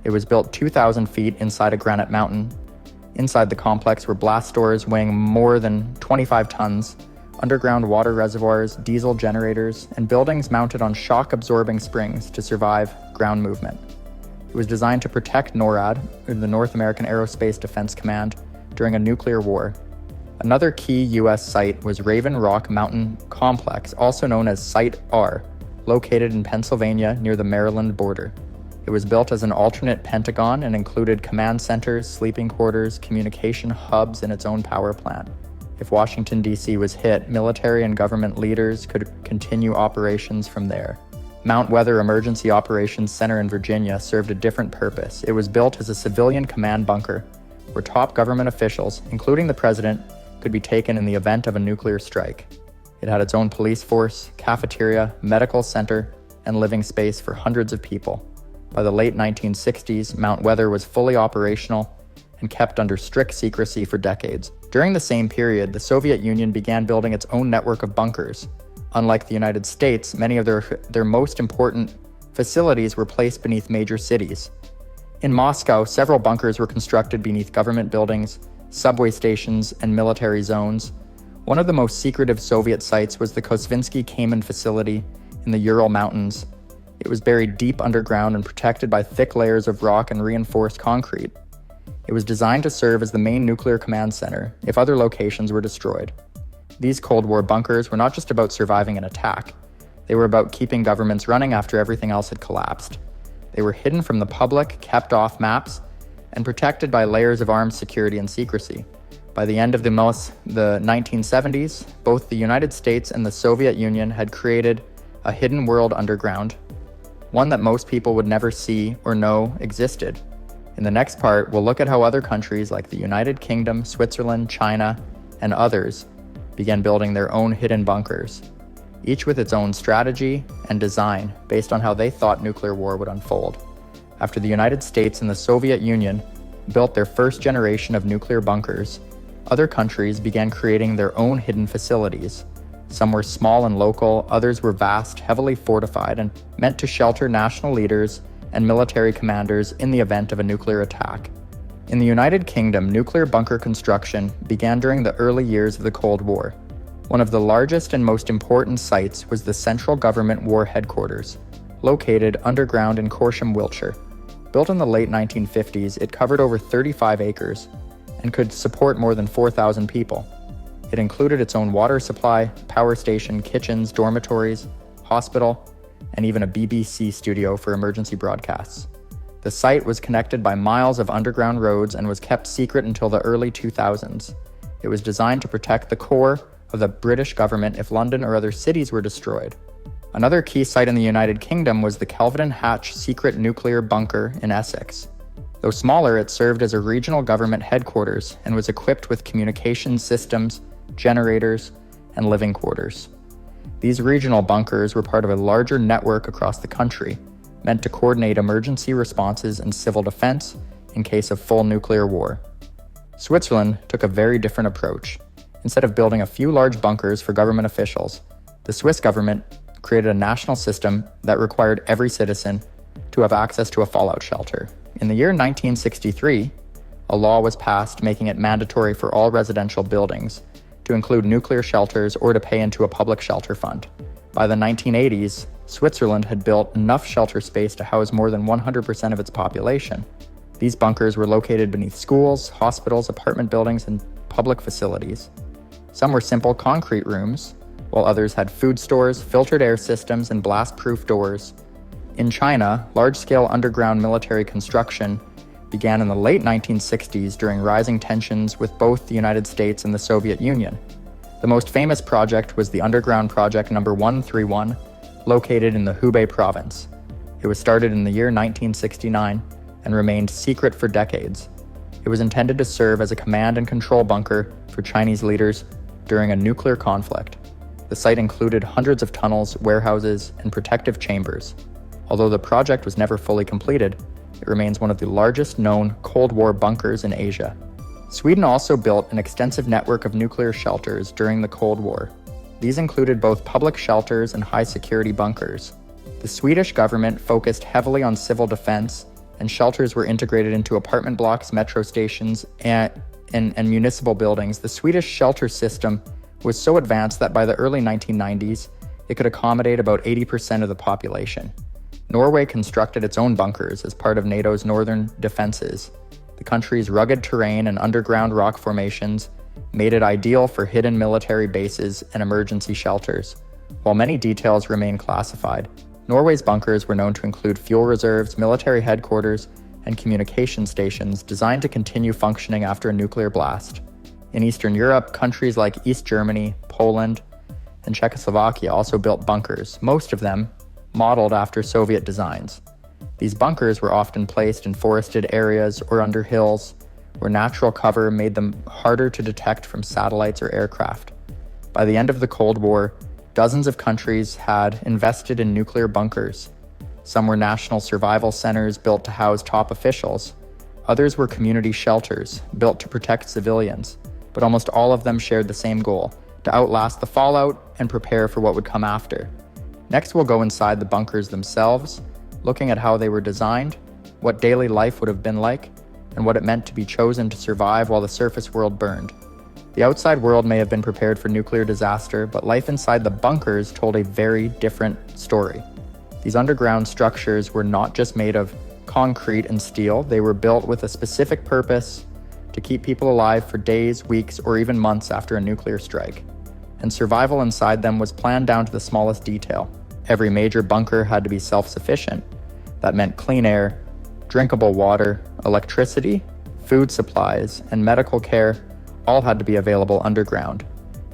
Speaker 1: It was built 2,000 feet inside a granite mountain. Inside the complex were blast doors weighing more than 25 tons, underground water reservoirs, diesel generators, and buildings mounted on shock-absorbing springs to survive ground movement. It was designed to protect NORAD, or the North American Aerospace Defense Command, during a nuclear war. Another key U.S. site was Raven Rock Mountain Complex, also known as Site R, located in Pennsylvania near the Maryland border. It was built as an alternate Pentagon and included command centers, sleeping quarters, communication hubs, and its own power plant. If Washington, D.C. was hit, military and government leaders could continue operations from there. Mount Weather Emergency Operations Center in Virginia served a different purpose. It was built as a civilian command bunker, where top government officials, including the president, could be taken in the event of a nuclear strike. It had its own police force, cafeteria, medical center, and living space for hundreds of people. By the late 1960s, Mount Weather was fully operational and kept under strict secrecy for decades. During the same period, the Soviet Union began building its own network of bunkers. Unlike the United States, many of their most important facilities were placed beneath major cities. In Moscow, several bunkers were constructed beneath government buildings, subway stations, and military zones. One of the most secretive Soviet sites was the Kosvinsky Kamen facility in the Ural Mountains. It was buried deep underground and protected by thick layers of rock and reinforced concrete. It was designed to serve as the main nuclear command center if other locations were destroyed. These Cold War bunkers were not just about surviving an attack. They were about keeping governments running after everything else had collapsed. They were hidden from the public, kept off maps, and protected by layers of armed security and secrecy. By the end of the 1970s, both the United States and the Soviet Union had created a hidden world underground, one that most people would never see or know existed. In the next part, we'll look at how other countries like the United Kingdom, Switzerland, China, and others began building their own hidden bunkers, each with its own strategy and design based on how they thought nuclear war would unfold. After the United States and the Soviet Union built their first generation of nuclear bunkers, other countries began creating their own hidden facilities. Some were small and local, others were vast, heavily fortified, and meant to shelter national leaders and military commanders in the event of a nuclear attack. In the United Kingdom, nuclear bunker construction began during the early years of the Cold War. One of the largest and most important sites was the Central Government War Headquarters, located underground in Corsham, Wiltshire. Built in the late 1950s, it covered over 35 acres and could support more than 4,000 people. It included its own water supply, power station, kitchens, dormitories, hospital, and even a BBC studio for emergency broadcasts. The site was connected by miles of underground roads and was kept secret until the early 2000s. It was designed to protect the core of the British government if London or other cities were destroyed. Another key site in the United Kingdom was the Kelvedon Hatch secret nuclear bunker in Essex. Though smaller, it served as a regional government headquarters and was equipped with communications systems, generators, and living quarters. These regional bunkers were part of a larger network across the country, meant to coordinate emergency responses and civil defense in case of full nuclear war. Switzerland took a very different approach. Instead of building a few large bunkers for government officials, the Swiss government created a national system that required every citizen to have access to a fallout shelter. In the year 1963, a law was passed making it mandatory for all residential buildings to include nuclear shelters or to pay into a public shelter fund. By the 1980s, Switzerland had built enough shelter space to house more than 100% of its population. These bunkers were located beneath schools, hospitals, apartment buildings, and public facilities. Some were simple concrete rooms, while others had food stores, filtered air systems, and blast-proof doors. In China, large-scale underground military construction began in the late 1960s during rising tensions with both the United States and the Soviet Union. The most famous project was the Underground Project No. 131, located in the Hubei province. It was started in the year 1969 and remained secret for decades. It was intended to serve as a command and control bunker for Chinese leaders during a nuclear conflict. The site included hundreds of tunnels, warehouses, and protective chambers. Although the project was never fully completed, it remains one of the largest known Cold War bunkers in Asia. Sweden also built an extensive network of nuclear shelters during the Cold War. These included both public shelters and high-security bunkers. The Swedish government focused heavily on civil defense, and shelters were integrated into apartment blocks, metro stations, and municipal buildings. The Swedish shelter system was so advanced that by the early 1990s, it could accommodate about 80% of the population. Norway constructed its own bunkers as part of NATO's northern defenses. The country's rugged terrain and underground rock formations made it ideal for hidden military bases and emergency shelters. While many details remain classified, Norway's bunkers were known to include fuel reserves, military headquarters, and communication stations designed to continue functioning after a nuclear blast. In Eastern Europe, countries like East Germany, Poland, and Czechoslovakia also built bunkers, most of them modeled after Soviet designs. These bunkers were often placed in forested areas or under hills, where natural cover made them harder to detect from satellites or aircraft. By the end of the Cold War, dozens of countries had invested in nuclear bunkers. Some were national survival centers built to house top officials. Others were community shelters built to protect civilians, but almost all of them shared the same goal: to outlast the fallout and prepare for what would come after. Next, we'll go inside the bunkers themselves, looking at how they were designed, what daily life would have been like, and what it meant to be chosen to survive while the surface world burned. The outside world may have been prepared for nuclear disaster, but life inside the bunkers told a very different story. These underground structures were not just made of concrete and steel, they were built with a specific purpose to keep people alive for days, weeks, or even months after a nuclear strike. And survival inside them was planned down to the smallest detail. Every major bunker had to be self-sufficient. That meant clean air, drinkable water, electricity, food supplies, and medical care all had to be available underground.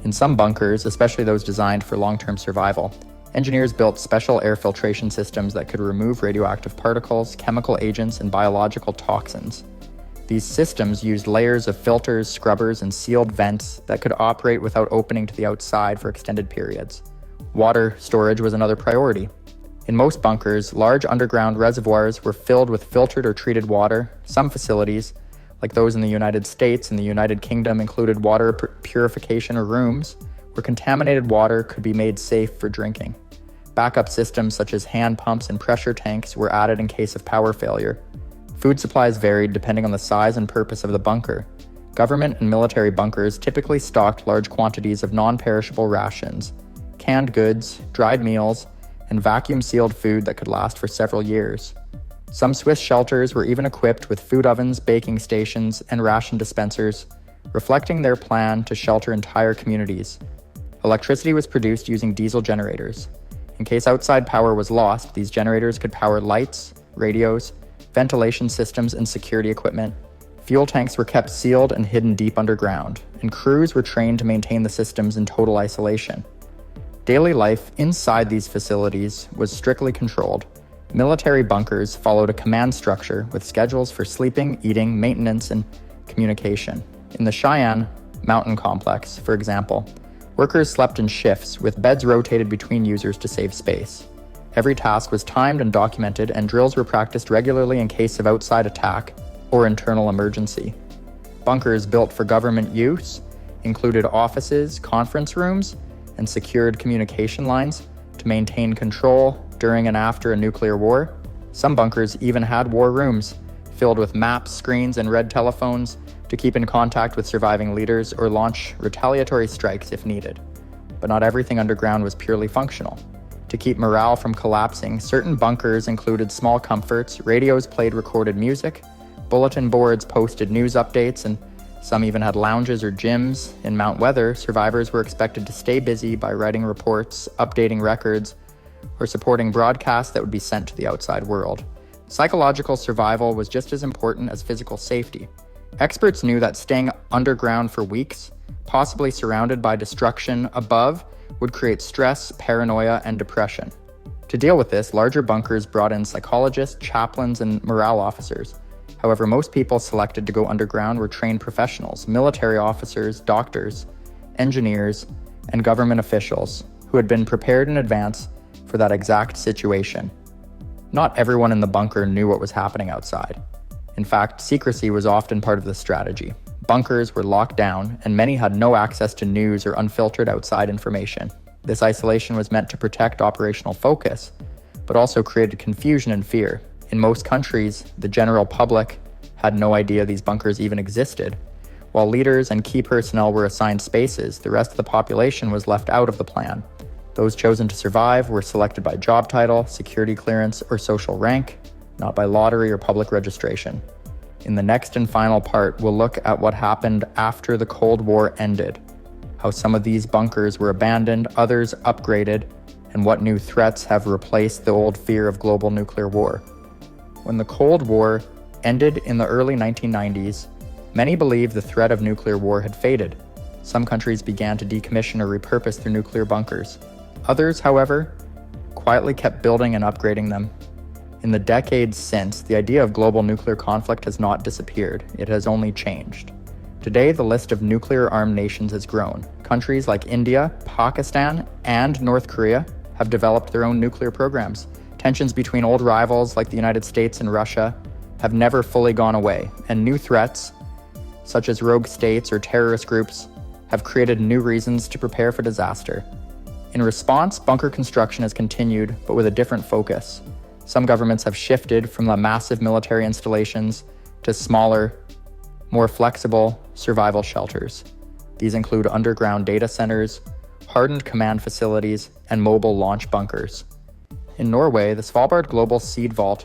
Speaker 1: In some bunkers, especially those designed for long-term survival, engineers built special air filtration systems that could remove radioactive particles, chemical agents, and biological toxins. These systems used layers of filters, scrubbers, and sealed vents that could operate without opening to the outside for extended periods. Water storage was another priority. In most bunkers, large underground reservoirs were filled with filtered or treated water. Some facilities, like those in the United States and the United Kingdom, included water purification rooms where contaminated water could be made safe for drinking. Backup systems such as hand pumps and pressure tanks were added in case of power failure. Food supplies varied depending on the size and purpose of the bunker. Government and military bunkers typically stocked large quantities of non-perishable rations, canned goods, dried meals, and vacuum-sealed food that could last for several years. Some Swiss shelters were even equipped with food ovens, baking stations, and ration dispensers, reflecting their plan to shelter entire communities. Electricity was produced using diesel generators. In case outside power was lost, these generators could power lights, radios, ventilation systems, and security equipment. Fuel tanks were kept sealed and hidden deep underground, and crews were trained to maintain the systems in total isolation. Daily life inside these facilities was strictly controlled. Military bunkers followed a command structure with schedules for sleeping, eating, maintenance, and communication. In the Cheyenne Mountain Complex, for example, workers slept in shifts with beds rotated between users to save space. Every task was timed and documented, and drills were practiced regularly in case of outside attack or internal emergency. Bunkers built for government use included offices, conference rooms, and secured communication lines to maintain control during and after a nuclear war. Some bunkers even had war rooms filled with maps, screens, and red telephones to keep in contact with surviving leaders or launch retaliatory strikes if needed. But not everything underground was purely functional. To keep morale from collapsing, certain bunkers included small comforts, radios played recorded music, bulletin boards posted news updates, and some even had lounges or gyms. In Mount Weather, survivors were expected to stay busy by writing reports, updating records, or supporting broadcasts that would be sent to the outside world. Psychological survival was just as important as physical safety. Experts knew that staying underground for weeks, possibly surrounded by destruction above, would create stress, paranoia, and depression. To deal with this, larger bunkers brought in psychologists, chaplains, and morale officers. However, most people selected to go underground were trained professionals, military officers, doctors, engineers, and government officials who had been prepared in advance for that exact situation. Not everyone in the bunker knew what was happening outside. In fact, secrecy was often part of the strategy. Bunkers were locked down, and many had no access to news or unfiltered outside information. This isolation was meant to protect operational focus, but also created confusion and fear. In most countries, the general public had no idea these bunkers even existed. While leaders and key personnel were assigned spaces, the rest of the population was left out of the plan. Those chosen to survive were selected by job title, security clearance, or social rank, not by lottery or public registration. In the next and final part, we'll look at what happened after the Cold War ended, how some of these bunkers were abandoned, others upgraded, and what new threats have replaced the old fear of global nuclear war. When the Cold War ended in the early 1990s, many believed the threat of nuclear war had faded. Some countries began to decommission or repurpose their nuclear bunkers. Others, however, quietly kept building and upgrading them. In the decades since, the idea of global nuclear conflict has not disappeared. It has only changed. Today, the list of nuclear-armed nations has grown. Countries like India, Pakistan, and North Korea have developed their own nuclear programs. Tensions between old rivals like the United States and Russia have never fully gone away, and new threats, such as rogue states or terrorist groups, have created new reasons to prepare for disaster. In response, bunker construction has continued, but with a different focus. Some governments have shifted from the massive military installations to smaller, more flexible survival shelters. These include underground data centers, hardened command facilities, and mobile launch bunkers. In Norway, the Svalbard Global Seed Vault,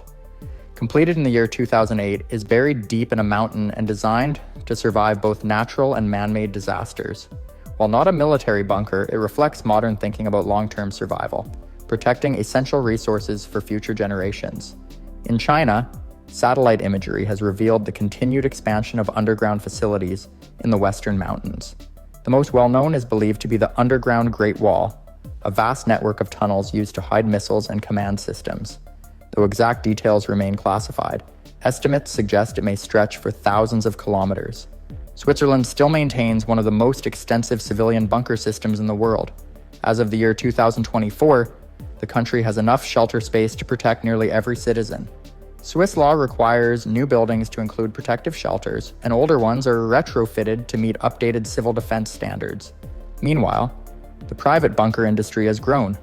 Speaker 1: completed in the year 2008, is buried deep in a mountain and designed to survive both natural and man-made disasters. While not a military bunker, it reflects modern thinking about long-term survival, protecting essential resources for future generations. In China, satellite imagery has revealed the continued expansion of underground facilities in the Western Mountains. The most well-known is believed to be the underground Great Wall, a vast network of tunnels used to hide missiles and command systems. Though exact details remain classified, estimates suggest it may stretch for thousands of kilometers. Switzerland still maintains one of the most extensive civilian bunker systems in the world. As of the year 2024, the country has enough shelter space to protect nearly every citizen. Swiss law requires new buildings to include protective shelters, and older ones are retrofitted to meet updated civil defense standards. Meanwhile, the private bunker industry has grown.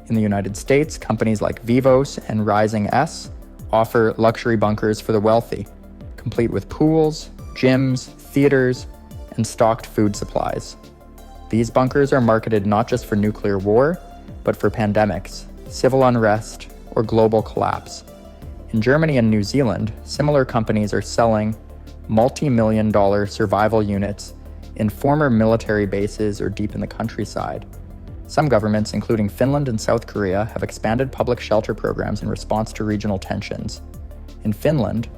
Speaker 1: In the United States, companies like Vivos and Rising S offer luxury bunkers for the wealthy, complete with pools, gyms, theaters, and stocked food supplies. These bunkers are marketed not just for nuclear war, but for pandemics, civil unrest, or global collapse. In Germany and New Zealand, similar companies are selling multi-million-dollar survival units in former military bases or deep in the countryside. Some governments, including Finland and South Korea, have expanded public shelter programs in response to regional tensions. In Finland,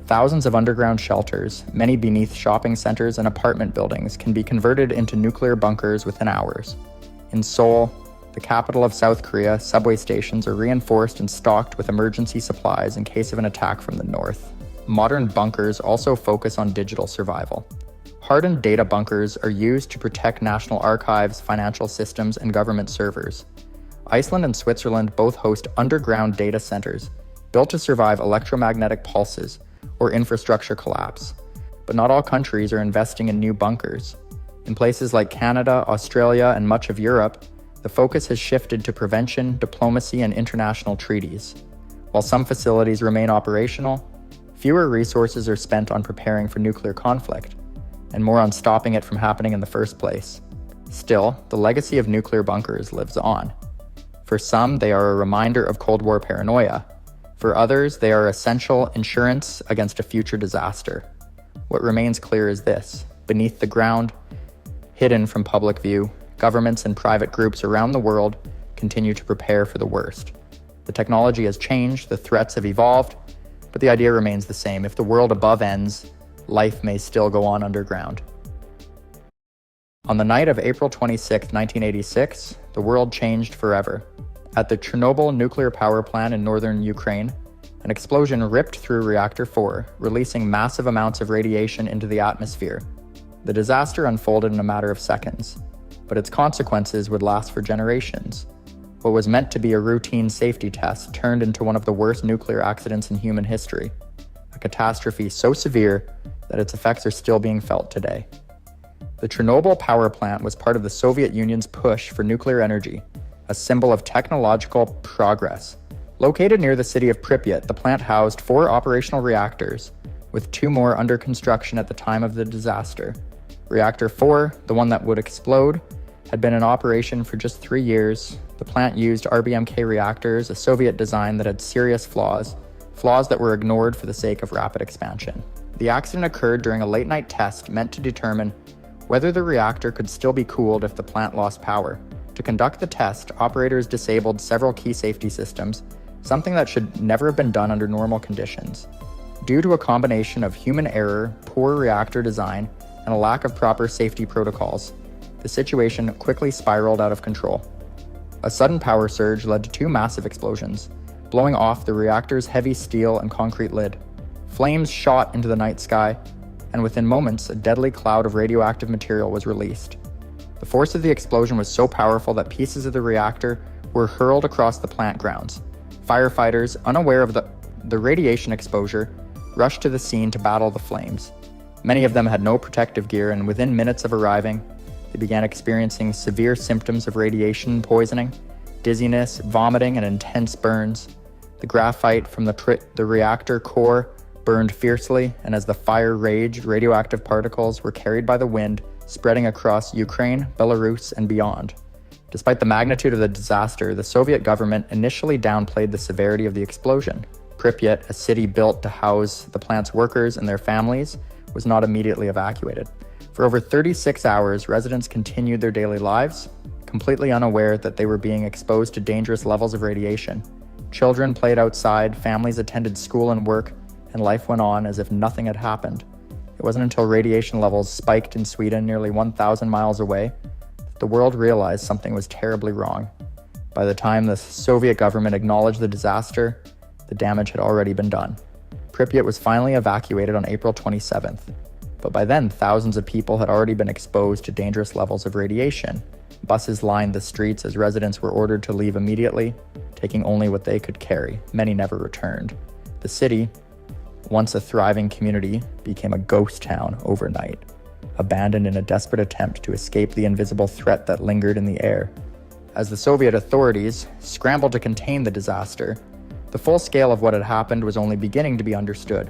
Speaker 1: thousands of underground shelters, many beneath shopping centers and apartment buildings, can be converted into nuclear bunkers within hours. In Seoul, the capital of South Korea, subway stations are reinforced and stocked with emergency supplies in case of an attack from the north. Modern bunkers also focus on digital survival. Hardened data bunkers are used to protect national archives, financial systems, and government servers. Iceland and Switzerland both host underground data centers built to survive electromagnetic pulses or infrastructure collapse. But not all countries are investing in new bunkers. In places like Canada, Australia, and much of Europe, the focus has shifted to prevention, diplomacy, and international treaties. While some facilities remain operational, fewer resources are spent on preparing for nuclear conflict, and more on stopping it from happening in the first place. Still, the legacy of nuclear bunkers lives on. For some, they are a reminder of Cold War paranoia. For others, they are essential insurance against a future disaster. What remains clear is this: beneath the ground, hidden from public view, governments and private groups around the world continue to prepare for the worst. The technology has changed, the threats have evolved, but the idea remains the same. If the world above ends, life may still go on underground. On the night of April 26, 1986, the world changed forever. At the Chernobyl nuclear power plant in northern Ukraine, an explosion ripped through Reactor 4, releasing massive amounts of radiation into the atmosphere. The disaster unfolded in a matter of seconds, but its consequences would last for generations. What was meant to be a routine safety test turned into one of the worst nuclear accidents in human history, a catastrophe so severe that its effects are still being felt today. The Chernobyl power plant was part of the Soviet Union's push for nuclear energy, a symbol of technological progress. Located near the city of Pripyat, the plant housed 4 operational reactors, with 2 more under construction at the time of the disaster. Reactor 4, the one that would explode, had been in operation for just 3 years. The plant used RBMK reactors, a Soviet design that had serious flaws that were ignored for the sake of rapid expansion. The accident occurred during a late-night test meant to determine whether the reactor could still be cooled if the plant lost power. To conduct the test, operators disabled several key safety systems, something that should never have been done under normal conditions. Due to a combination of human error, poor reactor design, and a lack of proper safety protocols, the situation quickly spiraled out of control. A sudden power surge led to 2 massive explosions, blowing off the reactor's heavy steel and concrete lid. Flames shot into the night sky, and within moments, a deadly cloud of radioactive material was released. The force of the explosion was so powerful that pieces of the reactor were hurled across the plant grounds. Firefighters, unaware of the radiation exposure, rushed to the scene to battle the flames. Many of them had no protective gear, and within minutes of arriving, they began experiencing severe symptoms of radiation poisoning, dizziness, vomiting, and intense burns. The graphite from the reactor core burned fiercely, and as the fire raged, radioactive particles were carried by the wind, spreading across Ukraine, Belarus, and beyond. Despite the magnitude of the disaster, the Soviet government initially downplayed the severity of the explosion. Pripyat, a city built to house the plant's workers and their families, was not immediately evacuated. For over 36 hours, residents continued their daily lives, completely unaware that they were being exposed to dangerous levels of radiation. Children played outside, families attended school and work, and life went on as if nothing had happened. It wasn't until radiation levels spiked in Sweden nearly 1,000 miles away that the world realized something was terribly wrong. By the time the Soviet government acknowledged the disaster, the damage had already been done. Pripyat was finally evacuated on April 27th, but by then thousands of people had already been exposed to dangerous levels of radiation. Buses lined the streets as residents were ordered to leave immediately, taking only what they could carry. Many never returned. The city, once a thriving community, became a ghost town overnight, abandoned in a desperate attempt to escape the invisible threat that lingered in the air. As the Soviet authorities scrambled to contain the disaster, the full scale of what had happened was only beginning to be understood.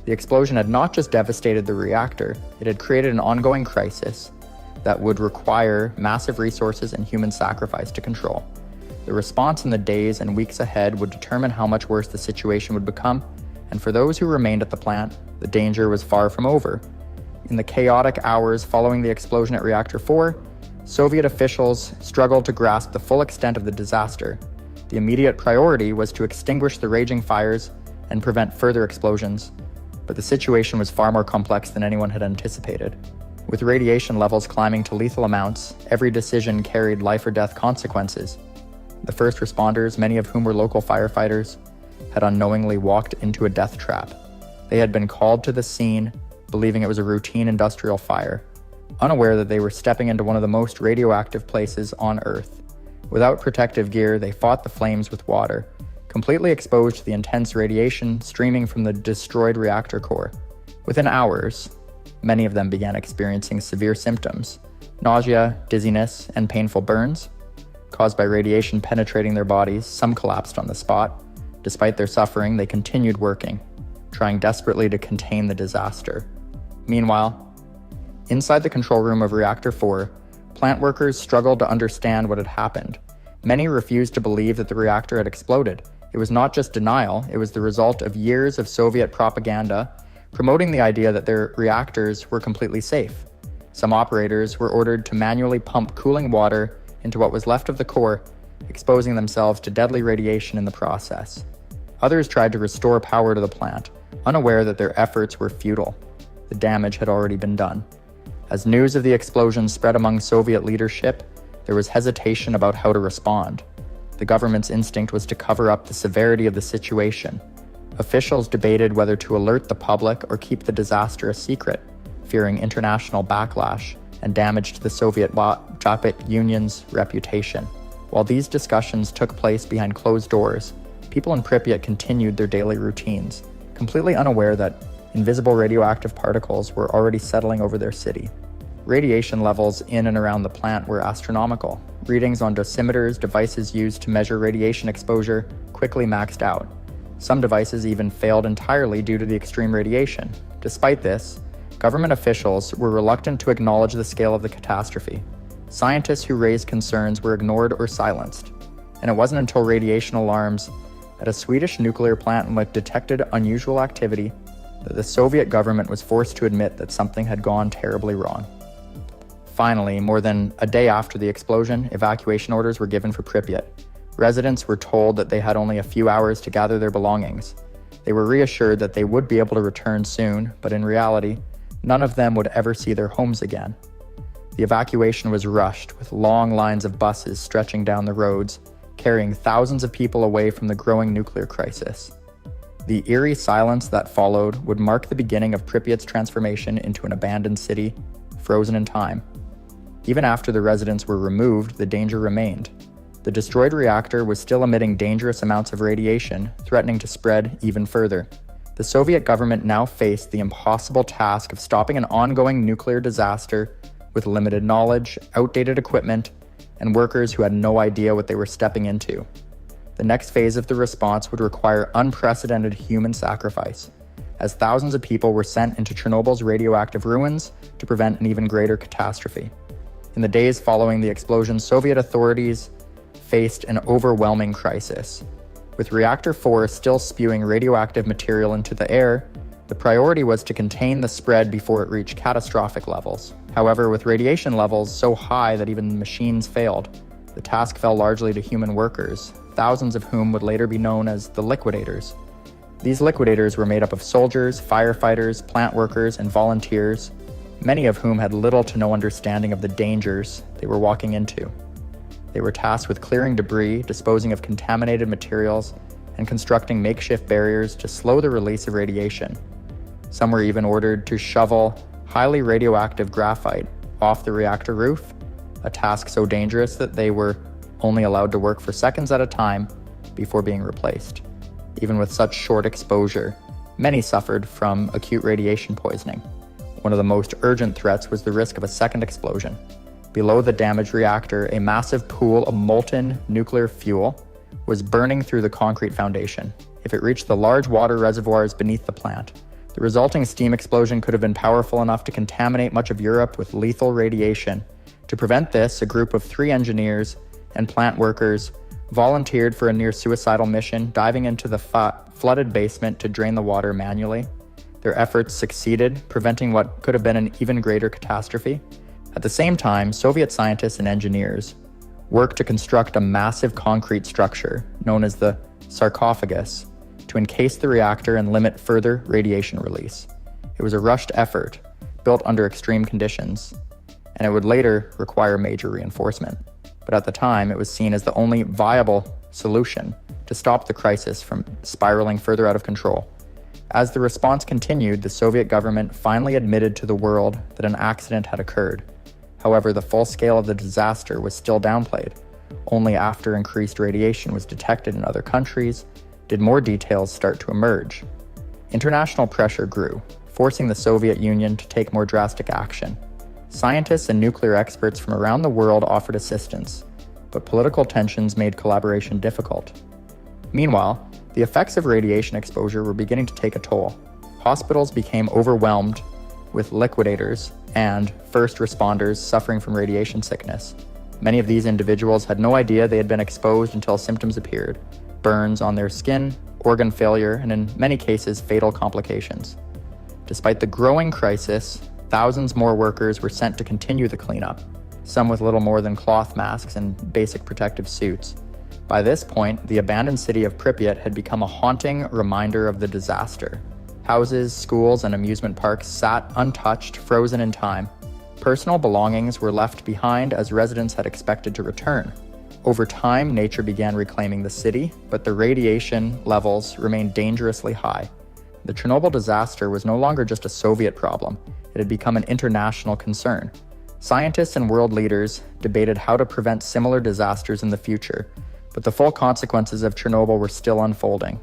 Speaker 1: The explosion had not just devastated the reactor, it had created an ongoing crisis that would require massive resources and human sacrifice to control. The response in the days and weeks ahead would determine how much worse the situation would become, and for those who remained at the plant, the danger was far from over. In the chaotic hours following the explosion at Reactor 4, Soviet officials struggled to grasp the full extent of the disaster. The immediate priority was to extinguish the raging fires and prevent further explosions, but the situation was far more complex than anyone had anticipated. With radiation levels climbing to lethal amounts, every decision carried life or death consequences. The first responders, many of whom were local firefighters, had unknowingly walked into a death trap. They had been called to the scene, believing it was a routine industrial fire, unaware that they were stepping into one of the most radioactive places on Earth. Without protective gear, they fought the flames with water, completely exposed to the intense radiation streaming from the destroyed reactor core. Within hours, many of them began experiencing severe symptoms: nausea, dizziness, and painful burns. Caused by radiation penetrating their bodies, some collapsed on the spot. Despite their suffering, they continued working, trying desperately to contain the disaster. Meanwhile, inside the control room of Reactor 4, plant workers struggled to understand what had happened. Many refused to believe that the reactor had exploded. It was not just denial, it was the result of years of Soviet propaganda promoting the idea that their reactors were completely safe. Some operators were ordered to manually pump cooling water into what was left of the core, exposing themselves to deadly radiation in the process. Others tried to restore power to the plant, unaware that their efforts were futile. The damage had already been done. As news of the explosion spread among Soviet leadership, there was hesitation about how to respond. The government's instinct was to cover up the severity of the situation. Officials debated whether to alert the public or keep the disaster a secret, fearing international backlash and damage to the Soviet Union's reputation. While these discussions took place behind closed doors, people in Pripyat continued their daily routines, completely unaware that invisible radioactive particles were already settling over their city. Radiation levels in and around the plant were astronomical. Readings on dosimeters, devices used to measure radiation exposure, quickly maxed out. Some devices even failed entirely due to the extreme radiation. Despite this, government officials were reluctant to acknowledge the scale of the catastrophe. Scientists who raised concerns were ignored or silenced. And it wasn't until radiation alarms at a Swedish nuclear plant detected unusual activity that the Soviet government was forced to admit that something had gone terribly wrong. Finally, more than a day after the explosion, evacuation orders were given for Pripyat. Residents were told that they had only a few hours to gather their belongings. They were reassured that they would be able to return soon, but in reality, none of them would ever see their homes again. The evacuation was rushed, with long lines of buses stretching down the roads, carrying thousands of people away from the growing nuclear crisis. The eerie silence that followed would mark the beginning of Pripyat's transformation into an abandoned city, frozen in time. Even after the residents were removed, the danger remained. The destroyed reactor was still emitting dangerous amounts of radiation, threatening to spread even further. The Soviet government now faced the impossible task of stopping an ongoing nuclear disaster with limited knowledge, outdated equipment, and workers who had no idea what they were stepping into. The next phase of the response would require unprecedented human sacrifice, as thousands of people were sent into Chernobyl's radioactive ruins to prevent an even greater catastrophe. In the days following the explosion, Soviet authorities faced an overwhelming crisis. With Reactor 4 still spewing radioactive material into the air, the priority was to contain the spread before it reached catastrophic levels. However, with radiation levels so high that even machines failed, the task fell largely to human workers, thousands of whom would later be known as the liquidators. These liquidators were made up of soldiers, firefighters, plant workers, and volunteers, many of whom had little to no understanding of the dangers they were walking into. They were tasked with clearing debris, disposing of contaminated materials, and constructing makeshift barriers to slow the release of radiation. Some were even ordered to shovel highly radioactive graphite off the reactor roof, a task so dangerous that they were only allowed to work for seconds at a time before being replaced. Even with such short exposure, many suffered from acute radiation poisoning. One of the most urgent threats was the risk of a second explosion. Below the damaged reactor, a massive pool of molten nuclear fuel was burning through the concrete foundation. If it reached the large water reservoirs beneath the plant, the resulting steam explosion could have been powerful enough to contaminate much of Europe with lethal radiation. To prevent this, a group of 3 engineers and plant workers volunteered for a near-suicidal mission, diving into the flooded basement to drain the water manually. Their efforts succeeded, preventing what could have been an even greater catastrophe. At the same time, Soviet scientists and engineers worked to construct a massive concrete structure known as the sarcophagus to encase the reactor and limit further radiation release. It was a rushed effort, built under extreme conditions, and it would later require major reinforcement. But at the time, it was seen as the only viable solution to stop the crisis from spiraling further out of control. As the response continued, the Soviet government finally admitted to the world that an accident had occurred. However, the full scale of the disaster was still downplayed. Only after increased radiation was detected in other countries did more details start to emerge. International pressure grew, forcing the Soviet Union to take more drastic action. Scientists and nuclear experts from around the world offered assistance, but political tensions made collaboration difficult. Meanwhile, the effects of radiation exposure were beginning to take a toll. Hospitals became overwhelmed with liquidators and first responders suffering from radiation sickness. Many of these individuals had no idea they had been exposed until symptoms appeared: burns on their skin, organ failure, and in many cases, fatal complications. Despite the growing crisis, thousands more workers were sent to continue the cleanup, some with little more than cloth masks and basic protective suits. By this point, the abandoned city of Pripyat had become a haunting reminder of the disaster. Houses, schools, and amusement parks sat untouched, frozen in time. Personal belongings were left behind as residents had expected to return. Over time, nature began reclaiming the city, but the radiation levels remained dangerously high. The Chernobyl disaster was no longer just a Soviet problem. It had become an international concern. Scientists and world leaders debated how to prevent similar disasters in the future, but the full consequences of Chernobyl were still unfolding.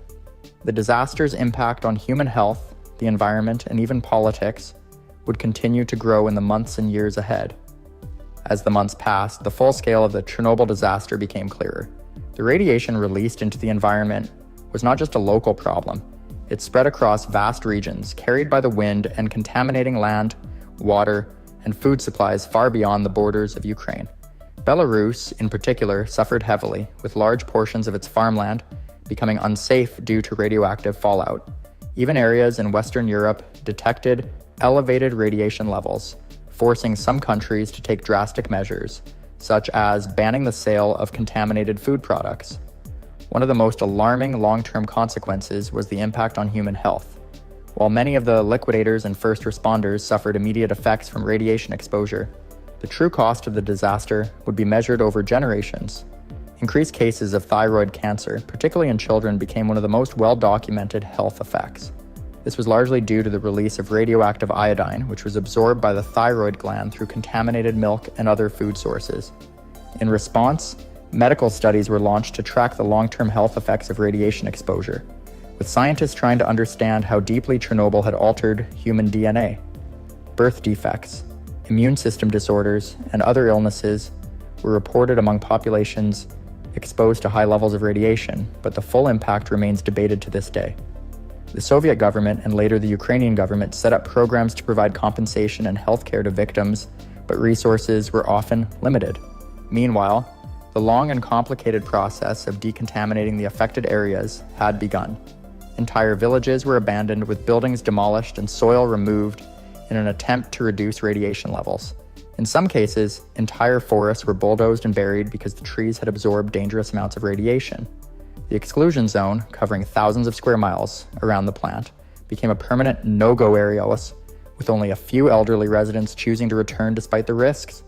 Speaker 1: The disaster's impact on human health, the environment, and even politics would continue to grow in the months and years ahead. As the months passed, the full scale of the Chernobyl disaster became clearer. The radiation released into the environment was not just a local problem. It spread across vast regions, carried by the wind and contaminating land, water, and food supplies far beyond the borders of Ukraine. Belarus, in particular, suffered heavily, with large portions of its farmland becoming unsafe due to radioactive fallout. Even areas in Western Europe detected elevated radiation levels, forcing some countries to take drastic measures, such as banning the sale of contaminated food products. One of the most alarming long-term consequences was the impact on human health. While many of the liquidators and first responders suffered immediate effects from radiation exposure, the true cost of the disaster would be measured over generations. Increased cases of thyroid cancer, particularly in children, became one of the most well-documented health effects. This was largely due to the release of radioactive iodine, which was absorbed by the thyroid gland through contaminated milk and other food sources. In response, medical studies were launched to track the long-term health effects of radiation exposure, with scientists trying to understand how deeply Chernobyl had altered human DNA. Birth defects, immune system disorders, and other illnesses were reported among populations exposed to high levels of radiation, but the full impact remains debated to this day. The Soviet government and later the Ukrainian government set up programs to provide compensation and healthcare to victims, but resources were often limited. Meanwhile, the long and complicated process of decontaminating the affected areas had begun. Entire villages were abandoned with buildings demolished and soil removed in an attempt to reduce radiation levels. In some cases, entire forests were bulldozed and buried because the trees had absorbed dangerous amounts of radiation. The exclusion zone, covering thousands of square miles around the plant, became a permanent no-go area with only a few elderly residents choosing to return despite the risks.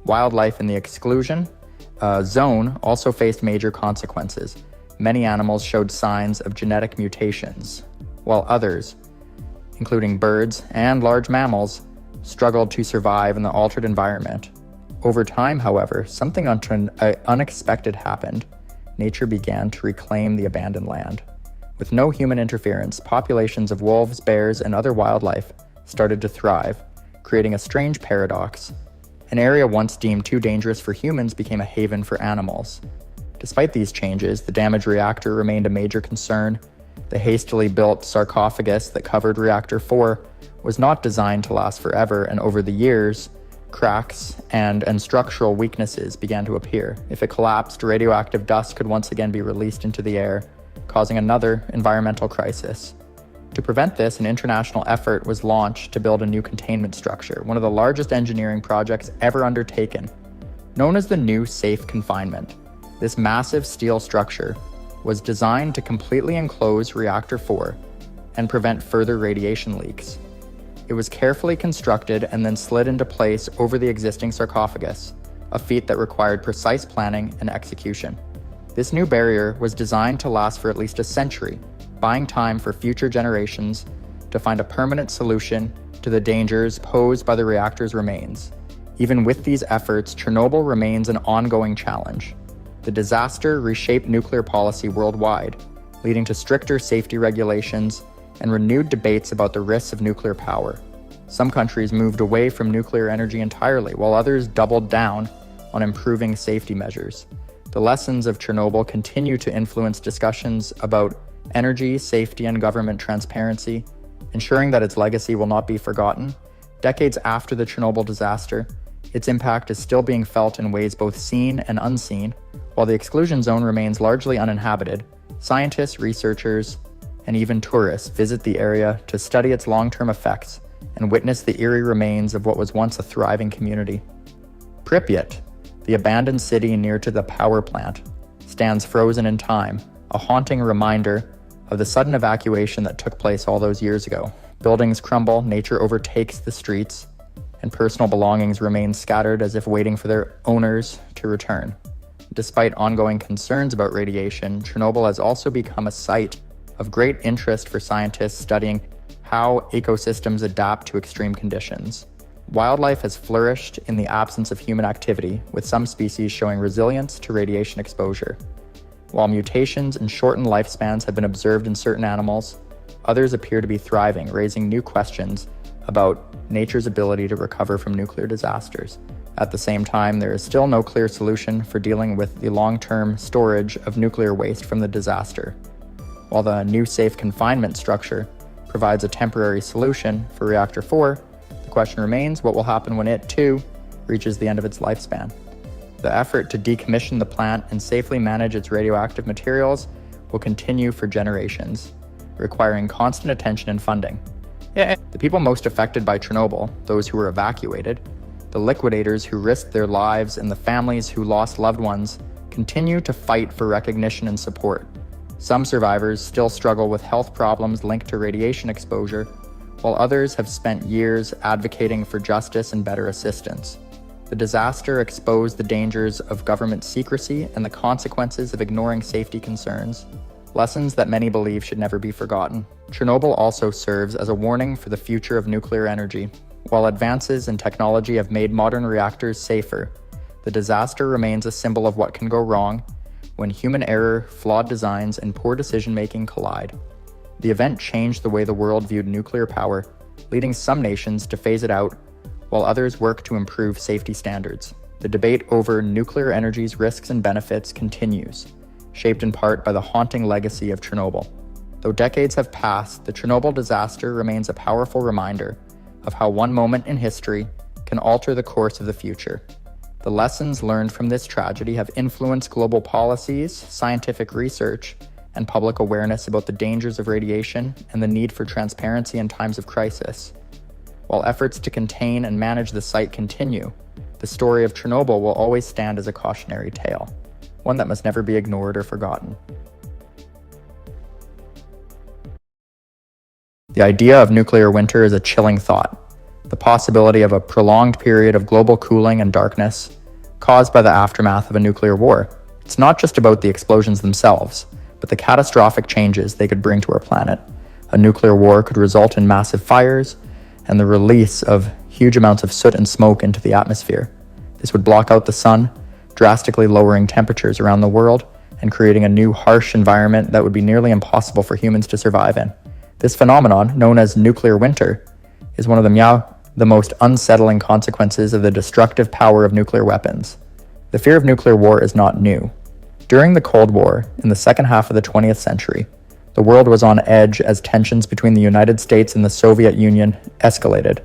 Speaker 1: Wildlife in the exclusion zone also faced major consequences. Many animals showed signs of genetic mutations, while others, including birds and large mammals, struggled to survive in the altered environment. Over time, however, something unexpected happened. Nature began to reclaim the abandoned land. With no human interference, populations of wolves, bears, and other wildlife started to thrive, creating a strange paradox. An area once deemed too dangerous for humans became a haven for animals. Despite these changes, the damaged reactor remained a major concern. The hastily built sarcophagus that covered Reactor 4 was not designed to last forever, and over the years, cracks and structural weaknesses began to appear. If it collapsed, radioactive dust could once again be released into the air, causing another environmental crisis. To prevent this, an international effort was launched to build a new containment structure, one of the largest engineering projects ever undertaken. Known as the New Safe Confinement, this massive steel structure was designed to completely enclose Reactor 4 and prevent further radiation leaks. It was carefully constructed and then slid into place over the existing sarcophagus, a feat that required precise planning and execution. This new barrier was designed to last for at least a century, buying time for future generations to find a permanent solution to the dangers posed by the reactor's remains. Even with these efforts, Chernobyl remains an ongoing challenge. The disaster reshaped nuclear policy worldwide, leading to stricter safety regulations and renewed debates about the risks of nuclear power. Some countries moved away from nuclear energy entirely, while others doubled down on improving safety measures. The lessons of Chernobyl continue to influence discussions about energy, safety, and government transparency, ensuring that its legacy will not be forgotten. Decades after the Chernobyl disaster, its impact is still being felt in ways both seen and unseen. While the exclusion zone remains largely uninhabited, scientists, researchers, and even tourists visit the area to study its long-term effects and witness the eerie remains of what was once a thriving community. Pripyat, the abandoned city near to the power plant, stands frozen in time, a haunting reminder of the sudden evacuation that took place all those years ago. Buildings crumble, nature overtakes the streets, and personal belongings remain scattered as if waiting for their owners to return. Despite ongoing concerns about radiation, Chernobyl has also become a site of great interest for scientists studying how ecosystems adapt to extreme conditions. Wildlife has flourished in the absence of human activity, with some species showing resilience to radiation exposure. While mutations and shortened lifespans have been observed in certain animals, others appear to be thriving, raising new questions about nature's ability to recover from nuclear disasters. At the same time, there is still no clear solution for dealing with the long-term storage of nuclear waste from the disaster. While the new safe confinement structure provides a temporary solution for Reactor 4, the question remains what will happen when it, too, reaches the end of its lifespan. The effort to decommission the plant and safely manage its radioactive materials will continue for generations, requiring constant attention and funding. The people most affected by Chernobyl, those who were evacuated, the liquidators who risked their lives, and the families who lost loved ones, continue to fight for recognition and support. Some survivors still struggle with health problems linked to radiation exposure, while others have spent years advocating for justice and better assistance. The disaster exposed the dangers of government secrecy and the consequences of ignoring safety concerns, lessons that many believe should never be forgotten. Chernobyl also serves as a warning for the future of nuclear energy. While advances in technology have made modern reactors safer, the disaster remains a symbol of what can go wrong when human error, flawed designs, and poor decision-making collide. The event changed the way the world viewed nuclear power, leading some nations to phase it out, while others work to improve safety standards. the debate over nuclear energy's risks and benefits continues, shaped in part by the haunting legacy of Chernobyl. Though decades have passed, the Chernobyl disaster remains a powerful reminder of how one moment in history can alter the course of the future. The lessons learned from this tragedy have influenced global policies, scientific research, and public awareness about the dangers of radiation and the need for transparency in times of crisis. While efforts to contain and manage the site continue, the story of Chernobyl will always stand as a cautionary tale, one that must never be ignored or forgotten. The idea of nuclear winter is a chilling thought. The possibility of a prolonged period of global cooling and darkness caused by the aftermath of a nuclear war. It's not just about the explosions themselves, but the catastrophic changes they could bring to our planet. A nuclear war could result in massive fires and the release of huge amounts of soot and smoke into the atmosphere. This would block out the sun, drastically lowering temperatures around the world and creating a new harsh environment that would be nearly impossible for humans to survive in. This phenomenon, known as nuclear winter, is one of the most unsettling consequences of the destructive power of nuclear weapons. The fear of nuclear war is not new. During the Cold War, in the second half of the 20th century, the world was on edge as tensions between the United States and the Soviet Union escalated.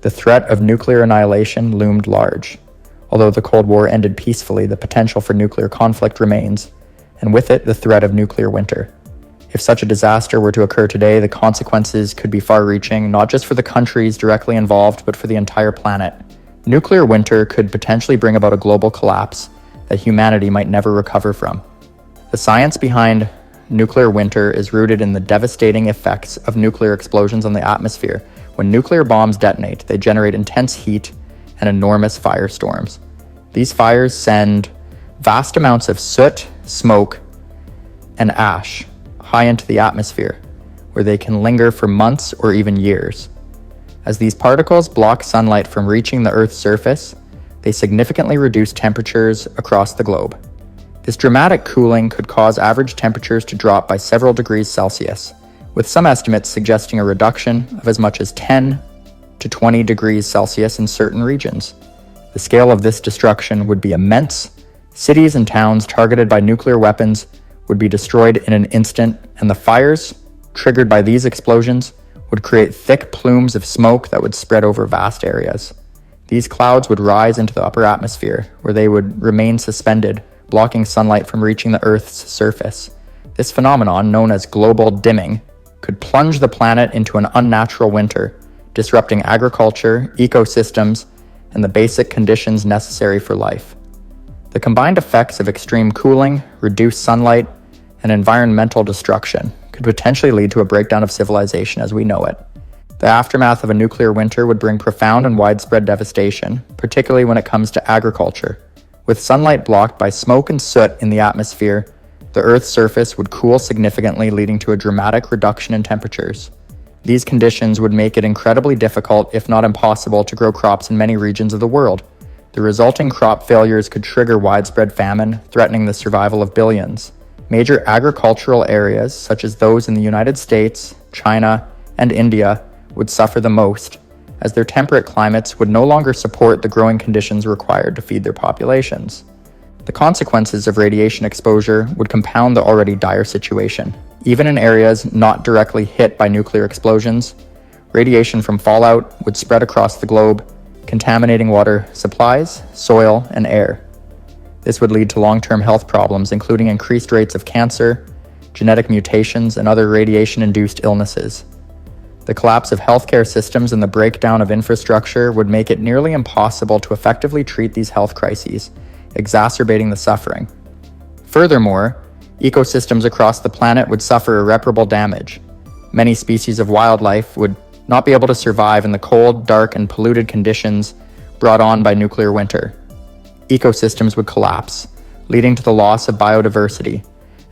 Speaker 1: The threat of nuclear annihilation loomed large. Although the Cold War ended peacefully, the potential for nuclear conflict remains, and with it, the threat of nuclear winter. If such a disaster were to occur today, the consequences could be far-reaching, not just for the countries directly involved, but for the entire planet. Nuclear winter could potentially bring about a global collapse that humanity might never recover from. The science behind nuclear winter is rooted in the devastating effects of nuclear explosions on the atmosphere. When nuclear bombs detonate, they generate intense heat and enormous firestorms. These fires send vast amounts of soot, smoke, and ash high into the atmosphere, where they can linger for months or even years. As these particles block sunlight from reaching the Earth's surface, they significantly reduce temperatures across the globe. This dramatic cooling could cause average temperatures to drop by several degrees Celsius, with some estimates suggesting a reduction of as much as 10 to 20 degrees Celsius in certain regions. The scale of this destruction would be immense. Cities and towns targeted by nuclear weapons would be destroyed in an instant, and the fires triggered by these explosions would create thick plumes of smoke that would spread over vast areas. These clouds would rise into the upper atmosphere, where they would remain suspended, blocking sunlight from reaching the Earth's surface. This phenomenon, known as global dimming, could plunge the planet into an unnatural winter, disrupting agriculture, ecosystems, and the basic conditions necessary for life. The combined effects of extreme cooling, reduced sunlight, and environmental destruction could potentially lead to a breakdown of civilization as we know it. The aftermath of a nuclear winter would bring profound and widespread devastation, particularly when it comes to agriculture. With sunlight blocked by smoke and soot in the atmosphere, the Earth's surface would cool significantly, leading to a dramatic reduction in temperatures. These conditions would make it incredibly difficult, if not impossible, to grow crops in many regions of the world. The resulting crop failures could trigger widespread famine, threatening the survival of billions. Major agricultural areas, such as those in the United States, China, and India, would suffer the most, as their temperate climates would no longer support the growing conditions required to feed their populations. The consequences of radiation exposure would compound the already dire situation. Even in areas not directly hit by nuclear explosions, radiation from fallout would spread across the globe, contaminating water supplies, soil, and air. This would lead to long-term health problems, including increased rates of cancer, genetic mutations, and other radiation-induced illnesses. The collapse of healthcare systems and the breakdown of infrastructure would make it nearly impossible to effectively treat these health crises, exacerbating the suffering. Furthermore, ecosystems across the planet would suffer irreparable damage. Many species of wildlife would not be able to survive in the cold, dark, and polluted conditions brought on by nuclear winter. Ecosystems would collapse, leading to the loss of biodiversity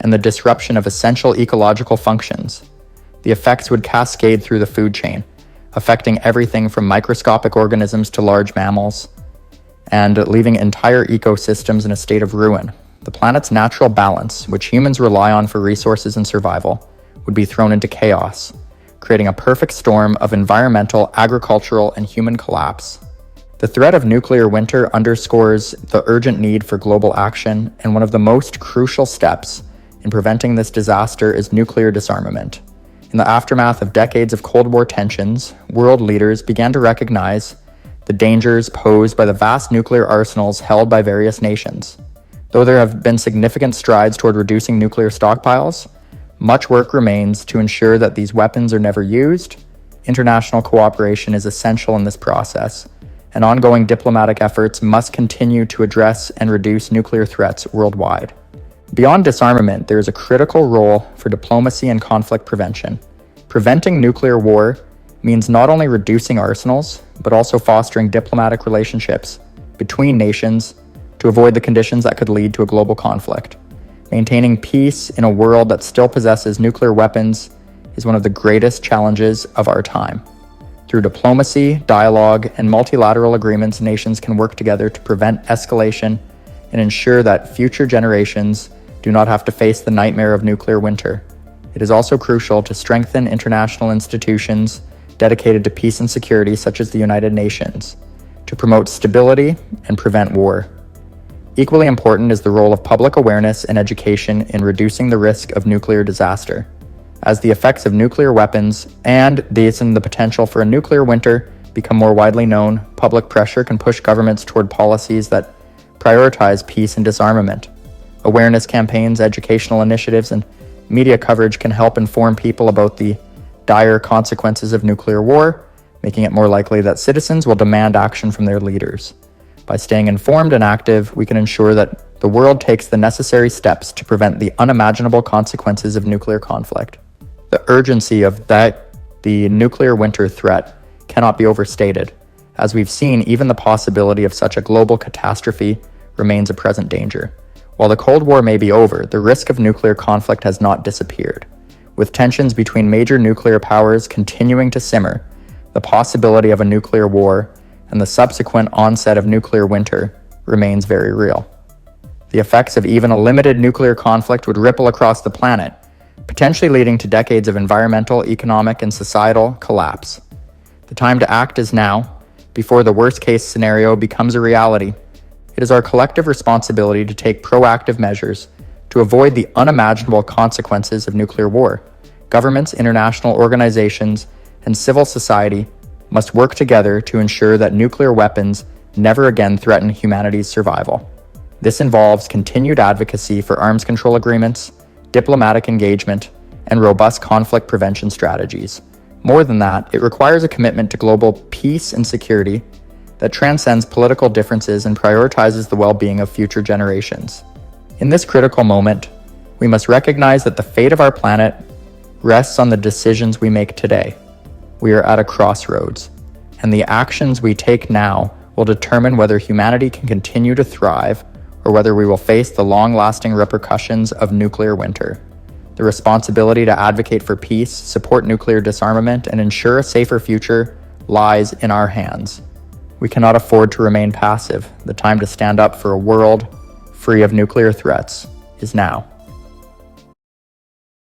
Speaker 1: and the disruption of essential ecological functions. The effects would cascade through the food chain, affecting everything from microscopic organisms to large mammals, and leaving entire ecosystems in a state of ruin. The planet's natural balance, which humans rely on for resources and survival, would be thrown into chaos, creating a perfect storm of environmental, agricultural, and human collapse. The threat of nuclear winter underscores the urgent need for global action, and one of the most crucial steps in preventing this disaster is nuclear disarmament. In the aftermath of decades of Cold War tensions, world leaders began to recognize the dangers posed by the vast nuclear arsenals held by various nations. Though there have been significant strides toward reducing nuclear stockpiles, much work remains to ensure that these weapons are never used. International cooperation is essential in this process, and ongoing diplomatic efforts must continue to address and reduce nuclear threats worldwide. Beyond disarmament, there is a critical role for diplomacy and conflict prevention. Preventing nuclear war means not only reducing arsenals, but also fostering diplomatic relationships between nations to avoid the conditions that could lead to a global conflict. Maintaining peace in a world that still possesses nuclear weapons is one of the greatest challenges of our time. Through diplomacy, dialogue, and multilateral agreements, nations can work together to prevent escalation and ensure that future generations do not have to face the nightmare of nuclear winter. It is also crucial to strengthen international institutions dedicated to peace and security, such as the United Nations, to promote stability and prevent war. Equally important is the role of public awareness and education in reducing the risk of nuclear disaster. As the effects of nuclear weapons and the potential for a nuclear winter become more widely known, public pressure can push governments toward policies that prioritize peace and disarmament. Awareness campaigns, educational initiatives, and media coverage can help inform people about the dire consequences of nuclear war, making it more likely that citizens will demand action from their leaders. By staying informed and active, we can ensure that the world takes the necessary steps to prevent the unimaginable consequences of nuclear conflict. The urgency of the nuclear winter threat cannot be overstated. As we've seen, even the possibility of such a global catastrophe remains a present danger. While the Cold War may be over, the risk of nuclear conflict has not disappeared. With tensions between major nuclear powers continuing to simmer, the possibility of a nuclear war and the subsequent onset of nuclear winter remains very real. The effects of even a limited nuclear conflict would ripple across the planet, potentially leading to decades of environmental, economic, and societal collapse. The time to act is now, before the worst-case scenario becomes a reality. It is our collective responsibility to take proactive measures to avoid the unimaginable consequences of nuclear war. Governments, international organizations, and civil society must work together to ensure that nuclear weapons never again threaten humanity's survival. This involves continued advocacy for arms control agreements, diplomatic engagement, and robust conflict prevention strategies. More than that, it requires a commitment to global peace and security that transcends political differences and prioritizes the well-being of future generations. In this critical moment, we must recognize that the fate of our planet rests on the decisions we make today. We are at a crossroads, and the actions we take now will determine whether humanity can continue to thrive or whether we will face the long-lasting repercussions of nuclear winter. The responsibility to advocate for peace, support nuclear disarmament, and ensure a safer future lies in our hands. We cannot afford to remain passive. The time to stand up for a world free of nuclear threats is now.